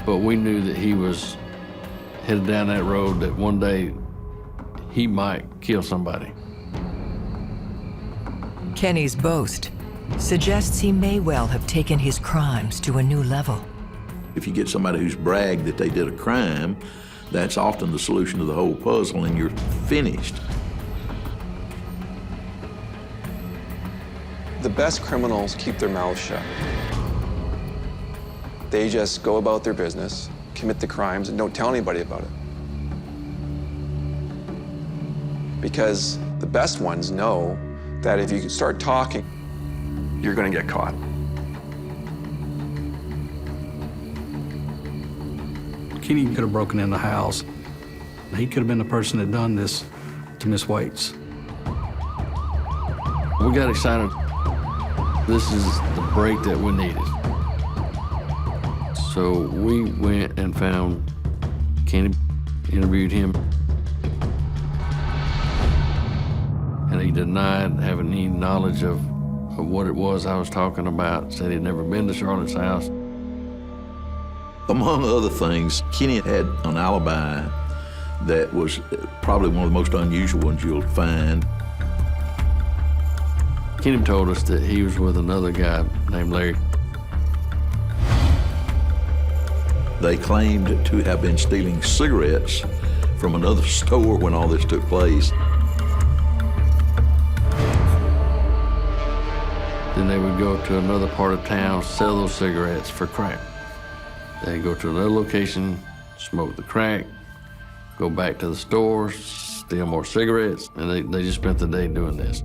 but we knew that he was headed down that road, that one day he might kill somebody. Kenny's boast suggests he may well have taken his crimes to a new level. If you get somebody who's bragged that they did a crime, that's often the solution to the whole puzzle, and you're finished. The best criminals keep their mouths shut. They just go about their business, commit the crimes, and don't tell anybody about it. Because the best ones know that if you start talking, you're going to get caught. Kenny could have broken in the house. He could have been the person that done this to Miss Waits. We got excited. This is the break that we needed. So we went and found Kenny, interviewed him, and he denied having any knowledge of what it was I was talking about, said he'd never been to Charlotte's house. Among other things, Kenny had an alibi that was probably one of the most unusual ones you'll find. Kenny told us that he was with another guy named Larry. They claimed to have been stealing cigarettes from another store when all this took place. Then they would go to another part of town, sell those cigarettes for crack. They'd go to another location, smoke the crack, go back to the store, steal more cigarettes, and they just spent the day doing this.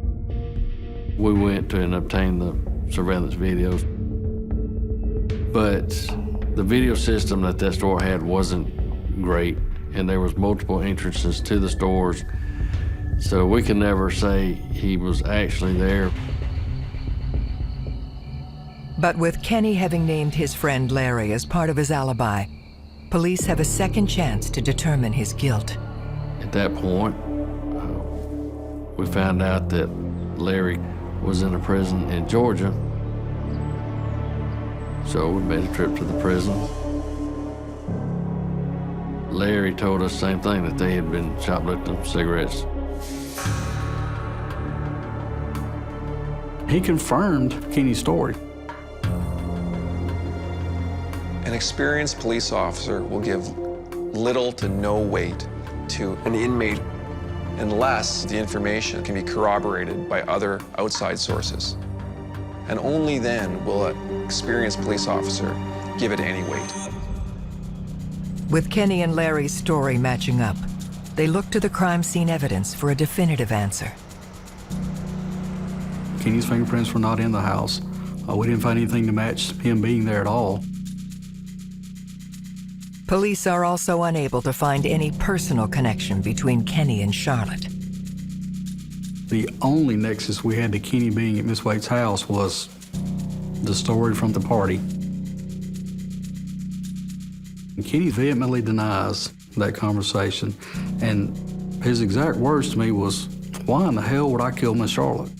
We went to and obtained the surveillance videos, but the video system that store had wasn't great, and there was multiple entrances to the stores, so we could never say he was actually there. But with Kenny having named his friend Larry as part of his alibi, police have a second chance to determine his guilt. At that point, we found out that Larry was in a prison in Georgia. So we made a trip to the prison. Larry told us the same thing, that they had been shoplifting cigarettes. He confirmed Kenny's story. An experienced police officer will give little to no weight to an inmate unless the information can be corroborated by other outside sources. And only then will an experienced police officer give it any weight. With Kenny and Larry's story matching up, they look to the crime scene evidence for a definitive answer. Kenny's fingerprints were not in the house. We didn't find anything to match him being there at all. Police are also unable to find any personal connection between Kenny and Charlotte. The only nexus we had to Kenny being at Miss Waits' house was the story from the party. And Kenny vehemently denies that conversation, and his exact words to me was, "Why in the hell would I kill Miss Charlotte?"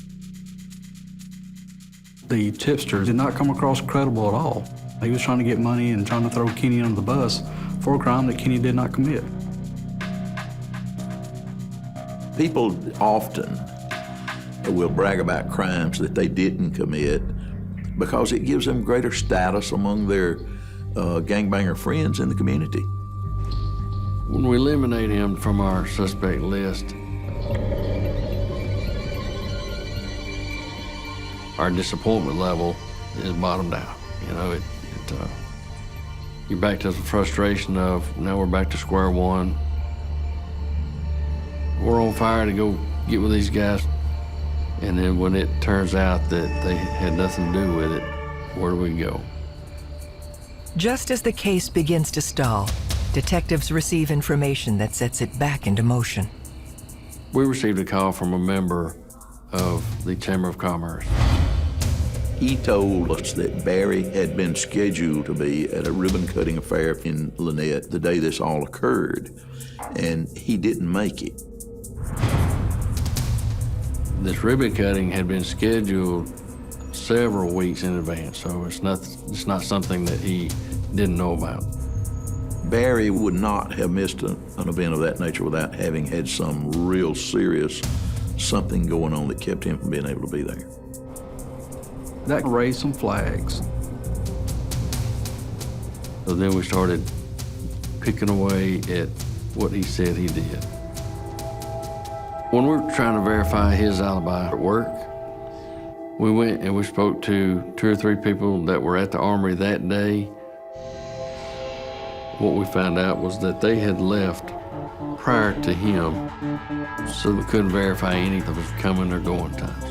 The tipster did not come across credible at all. He was trying to get money and trying to throw Kenny under the bus for a crime that Kenny did not commit. People often will brag about crimes that they didn't commit because it gives them greater status among their gangbanger friends in the community. When we eliminate him from our suspect list, our disappointment level is bottomed out. You know, you're back to the frustration of, now we're back to square one. We're on fire to go get with these guys. And then when it turns out that they had nothing to do with it, where do we go? Just as the case begins to stall, detectives receive information that sets it back into motion. We received a call from a member of the Chamber of Commerce. He told us that Barry had been scheduled to be at a ribbon-cutting affair in Lynette the day this all occurred, and he didn't make it. This ribbon cutting had been scheduled several weeks in advance, so it's not something that he didn't know about. Barry would not have missed an event of that nature without having had some real serious something going on that kept him from being able to be there. That raised some flags. So then we started picking away at what he said he did. When we were trying to verify his alibi at work, we went and we spoke to 2 or 3 people that were at the armory that day. What we found out was that they had left prior to him, so we couldn't verify any of his coming or going times.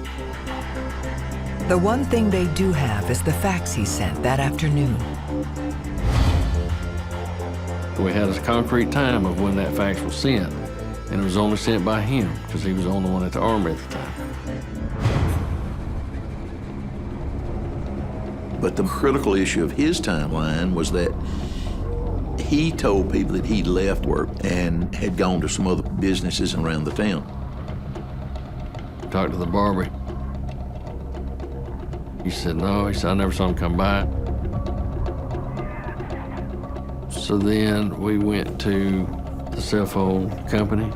The one thing they do have is the fax he sent that afternoon. We had a concrete time of when that fax was sent, and it was only sent by him because he was the only one at the armory at the time. But the critical issue of his timeline was that he told people that he'd left work and had gone to some other businesses around the town. Talked to the barber. He said, no, he said, I never saw him come by. So then we went to the cell phone company,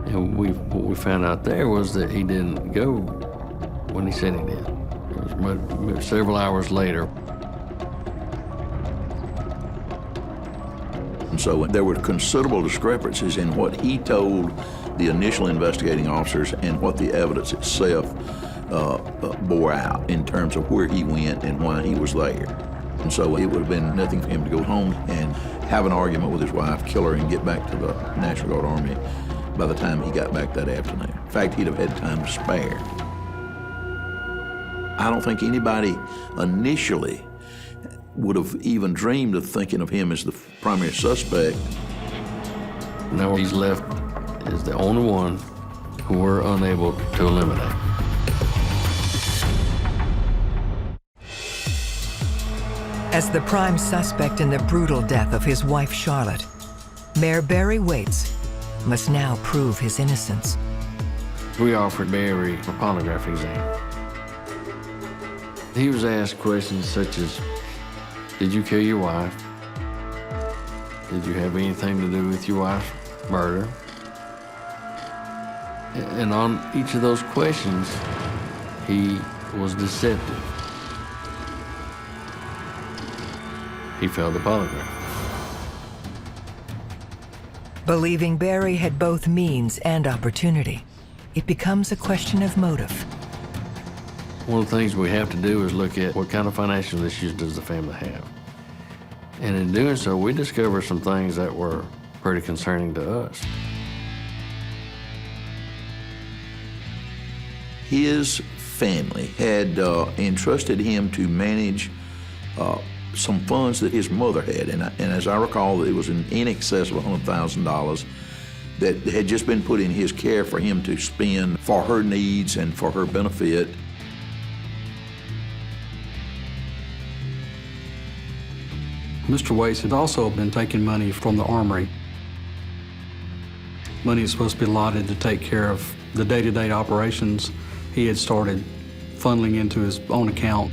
and what we found out there was that he didn't go when he said he did. It was several hours later. And so there were considerable discrepancies in what he told the initial investigating officers and what the evidence itself bore out in terms of where he went and why he was there. And so it would have been nothing for him to go home and have an argument with his wife, kill her, and get back to the National Guard Army by the time he got back that afternoon. In fact, he'd have had time to spare. I don't think anybody initially would have even dreamed of thinking of him as the primary suspect. Now he's left as the only one who we're unable to eliminate. As the prime suspect in the brutal death of his wife, Charlotte, Mayor Barry Waits must now prove his innocence. We offered Barry a polygraph exam. He was asked questions such as, did you kill your wife? Did you have anything to do with your wife's murder? And on each of those questions, he was deceptive. He failed the polygraph. Believing Barry had both means and opportunity, it becomes a question of motive. One of the things we have to do is look at what kind of financial issues does the family have. And in doing so, we discovered some things that were pretty concerning to us. His family had entrusted him to manage some funds that his mother had, and as I recall, it was in excess of $100,000 that had just been put in his care for him to spend for her needs and for her benefit. Mr. Waits had also been taking money from the armory. Money is supposed to be allotted to take care of the day-to-day operations. He had started funneling into his own account.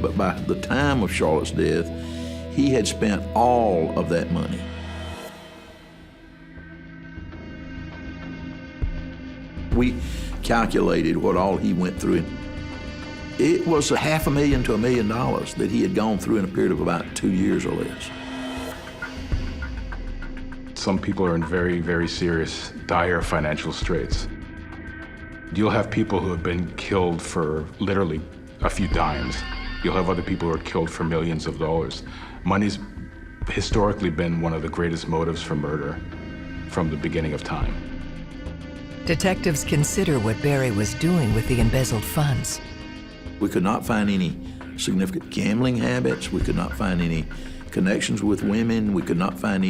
But by the time of Charlotte's death, he had spent all of that money. We calculated what all he went through. It was $500,000 to $1 million that he had gone through in a period of about 2 years or less. Some people are in very, very serious, dire financial straits. You'll have people who have been killed for literally a few dimes. You'll have other people who are killed for millions of dollars. Money's historically been one of the greatest motives for murder from the beginning of time. Detectives consider what Barry was doing with the embezzled funds. We could not find any significant gambling habits. We could not find any connections with women. We could not find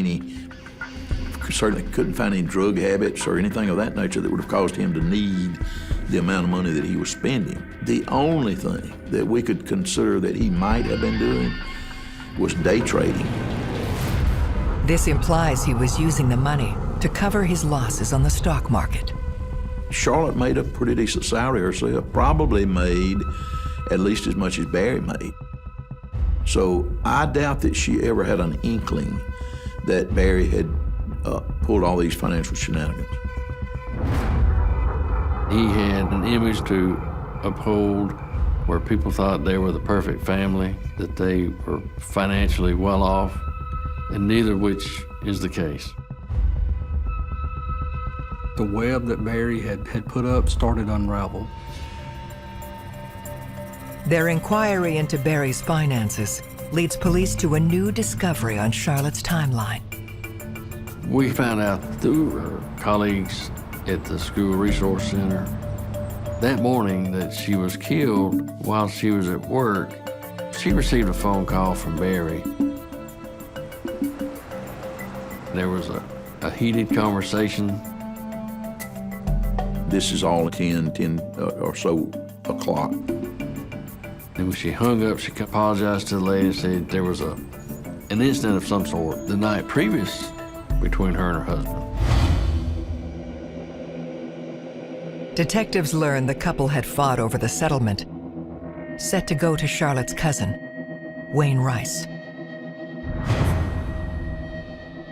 certainly couldn't find any drug habits or anything of that nature that would have caused him to need the amount of money that he was spending. The only thing that we could consider that he might have been doing was day trading. This implies he was using the money to cover his losses on the stock market. Charlotte made a pretty decent salary herself, probably made at least as much as Barry made. So I doubt that she ever had an inkling that Barry had pulled all these financial shenanigans. He had an image to uphold where people thought they were the perfect family, that they were financially well off, and neither of which is the case. The web that Barry had put up started to unravel. Their inquiry into Barry's finances leads police to a new discovery on Charlotte's timeline. We found out through her colleagues at the school resource center that morning that she was killed while she was at work. She received a phone call from Barry. There was a heated conversation. This is all 10 or so o'clock. And when she hung up, she apologized to the lady and said there was an incident of some sort the night previous between her and her husband. Detectives learned the couple had fought over the settlement, set to go to Charlotte's cousin, Wayne Rice.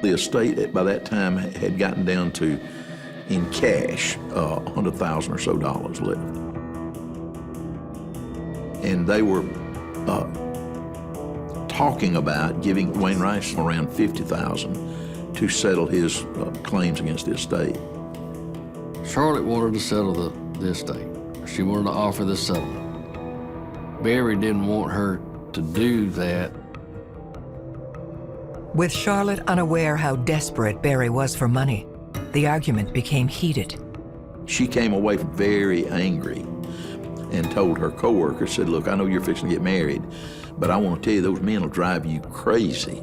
The estate by that time had gotten down to, in cash, $100,000 or so left. And they were talking about giving Wayne Rice around $50,000 to settle his claims against the estate. Charlotte wanted to settle the estate. She wanted to offer this settlement. Barry didn't want her to do that. With Charlotte unaware how desperate Barry was for money, the argument became heated. She came away very angry and told her coworker, said, "Look, I know you're fixing to get married, but I want to tell you those men will drive you crazy."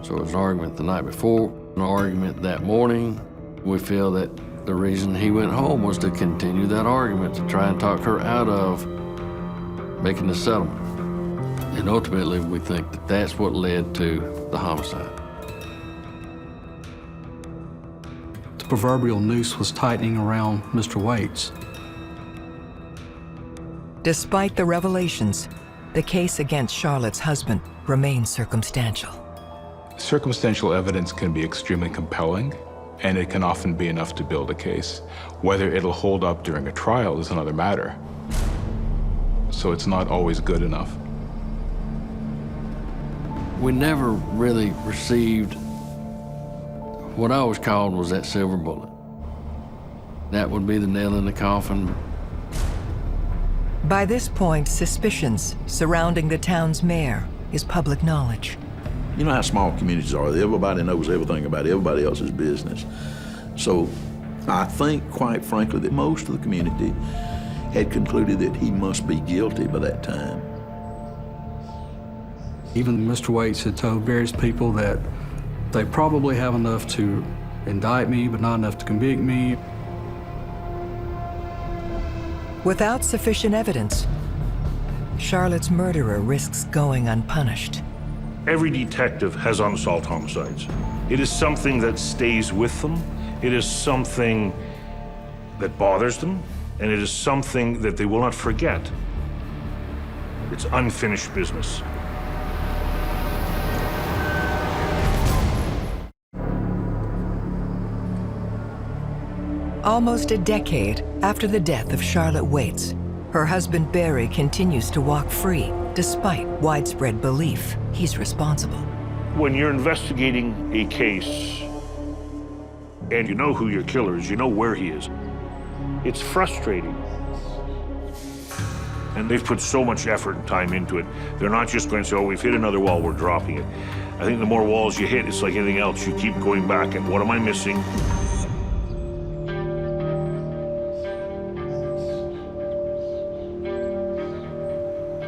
So it was an argument the night before, an argument that morning. We feel that the reason he went home was to continue that argument, to try and talk her out of making the settlement. And ultimately, we think that that's what led to the homicide. The proverbial noose was tightening around Mr. Waits. Despite the revelations, the case against Charlotte's husband remains circumstantial. Circumstantial evidence can be extremely compelling, and it can often be enough to build a case. Whether it'll hold up during a trial is another matter. So it's not always good enough. We never really received what I always called was that silver bullet. That would be the nail in the coffin. By this point, suspicions surrounding the town's mayor is public knowledge. You know how small communities are. Everybody knows everything about everybody else's business. So I think, quite frankly, that most of the community had concluded that he must be guilty by that time. Even Mr. Waits had told various people that they probably have enough to indict me, but not enough to convict me. Without sufficient evidence, Charlotte's murderer risks going unpunished. Every detective has unsolved homicides. It is something that stays with them. It is something that bothers them, and it is something that they will not forget. It's unfinished business. Almost a decade after the death of Charlotte Waits, her husband Barry continues to walk free despite widespread belief he's responsible. When you're investigating a case and you know who your killer is, you know where he is, it's frustrating. And they've put so much effort and time into it. They're not just going to say, oh, we've hit another wall, we're dropping it. I think the more walls you hit, it's like anything else. You keep going back and what am I missing?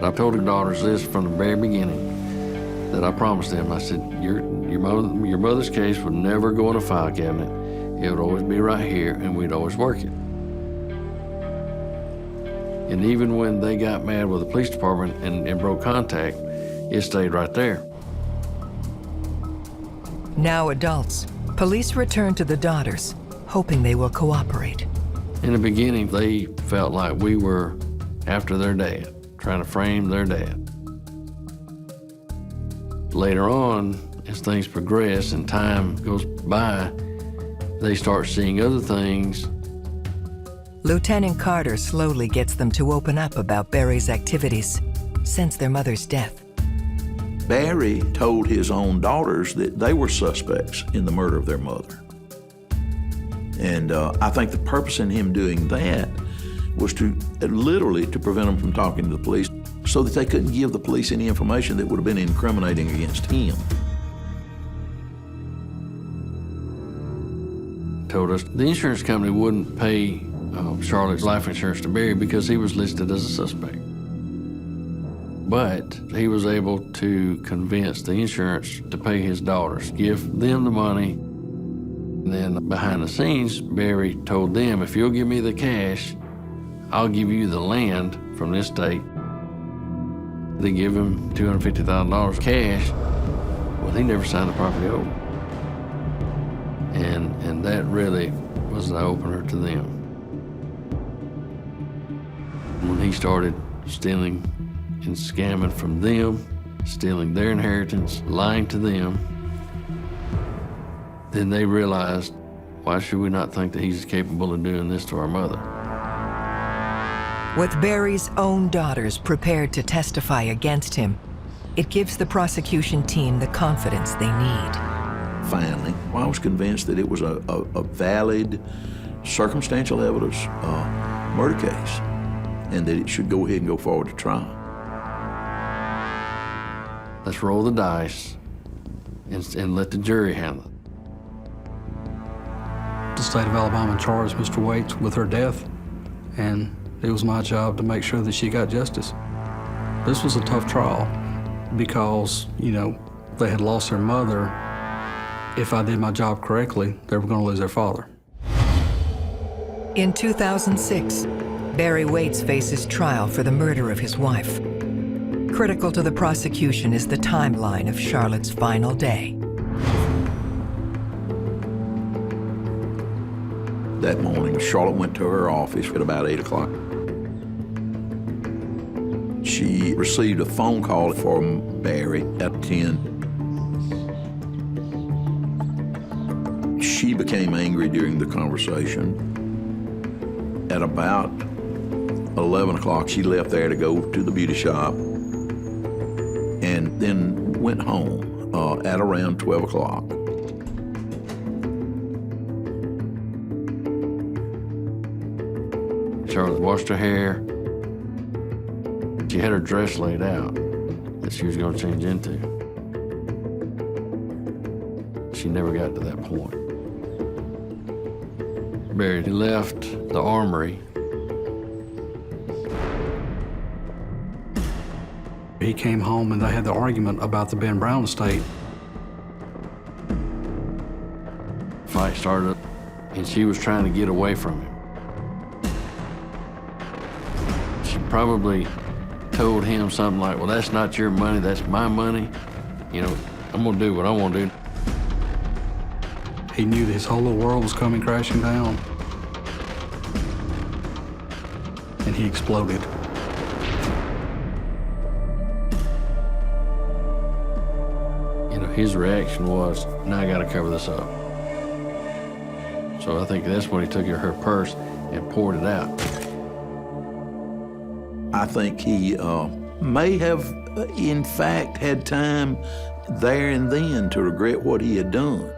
I told her daughters this from the very beginning, that I promised them. I said, your mother's case would never go in a file cabinet. It would always be right here, and we'd always work it. And even when they got mad with the police department and broke contact, it stayed right there. Now adults, police return to the daughters, hoping they will cooperate. In the beginning, they felt like we were after their dad, trying to frame their dad. Later on, as things progress and time goes by, they start seeing other things. Lieutenant Carter slowly gets them to open up about Barry's activities since their mother's death. Barry told his own daughters that they were suspects in the murder of their mother. And I think the purpose in him doing that was to literally to prevent them from talking to the police so that they couldn't give the police any information that would have been incriminating against him. Told us the insurance company wouldn't pay Charlotte's life insurance to Barry because he was listed as a suspect. But he was able to convince the insurance to pay his daughters, give them the money. And then behind the scenes, Barry told them, if you'll give me the cash, I'll give you the land from this state. They give him $250,000 cash. Well, he never signed the property over. And that really was the opener to them. When he started stealing and scamming from them, stealing their inheritance, lying to them, then they realized, why should we not think that he's capable of doing this to our mother? With Barry's own daughters prepared to testify against him, it gives the prosecution team the confidence they need. Finally, I was convinced that it was a valid, circumstantial evidence murder case, and that it should go ahead and go forward to trial. Let's roll the dice and let the jury handle it. The state of Alabama charged Mr. Waits with her death, and it was my job to make sure that she got justice. This was a tough trial because, they had lost their mother. If I did my job correctly, they were going to lose their father. In 2006, Barry Waits faces trial for the murder of his wife. Critical to the prosecution is the timeline of Charlotte's final day. That morning, Charlotte went to her office at about 8 o'clock. She received a phone call from Barry at 10. She became angry during the conversation. At about 11 o'clock, she left there to go to the beauty shop and then went home at around 12 o'clock. Charlotte washed her hair. She had her dress laid out that she was going to change into. She never got to that point. Barry left the armory. He came home and they had the argument about the Ben Brown estate. Fight started, and she was trying to get away from him. She probably told him something like, well, that's not your money, that's my money. I'm gonna do what I want to do. He knew that his whole little world was coming crashing down. And he exploded. His reaction was, now I gotta cover this up. So I think that's when he took her purse and poured it out. I think he may have, in fact, had time there and then to regret what he had done.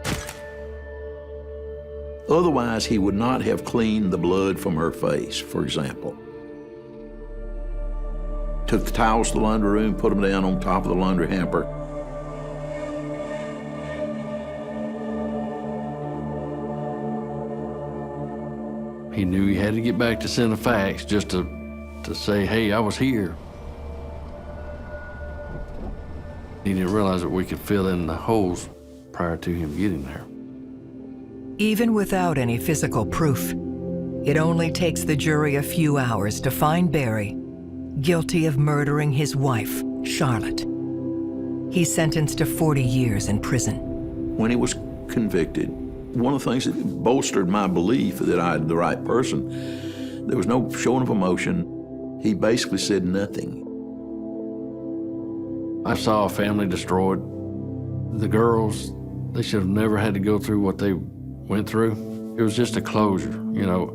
Otherwise, he would not have cleaned the blood from her face, for example. Took the towels to the laundry room, put them down on top of the laundry hamper. He knew he had to get back to Cinemafax just to say, hey, I was here. He didn't realize that we could fill in the holes prior to him getting there. Even without any physical proof, it only takes the jury a few hours to find Barry guilty of murdering his wife, Charlotte. He's sentenced to 40 years in prison. When he was convicted, one of the things that bolstered my belief that I had the right person, there was no showing of emotion. He basically said nothing. I saw a family destroyed. The girls, they should have never had to go through what they went through. It was just a closure, you know.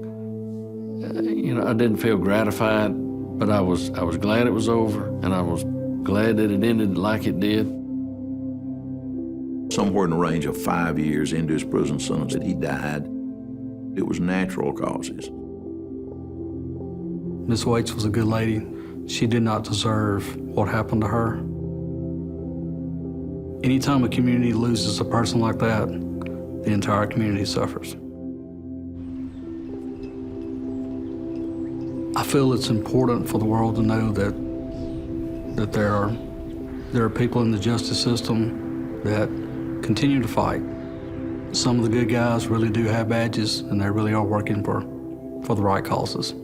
I didn't feel gratified, but I was glad it was over, and I was glad that it ended like it did. Somewhere in the range of 5 years into his prison sentence that he died. It was natural causes. Miss Waits was a good lady. She did not deserve what happened to her. Anytime a community loses a person like that, the entire community suffers. I feel it's important for the world to know that there are people in the justice system that continue to fight. Some of the good guys really do have badges, and they really are working for the right causes.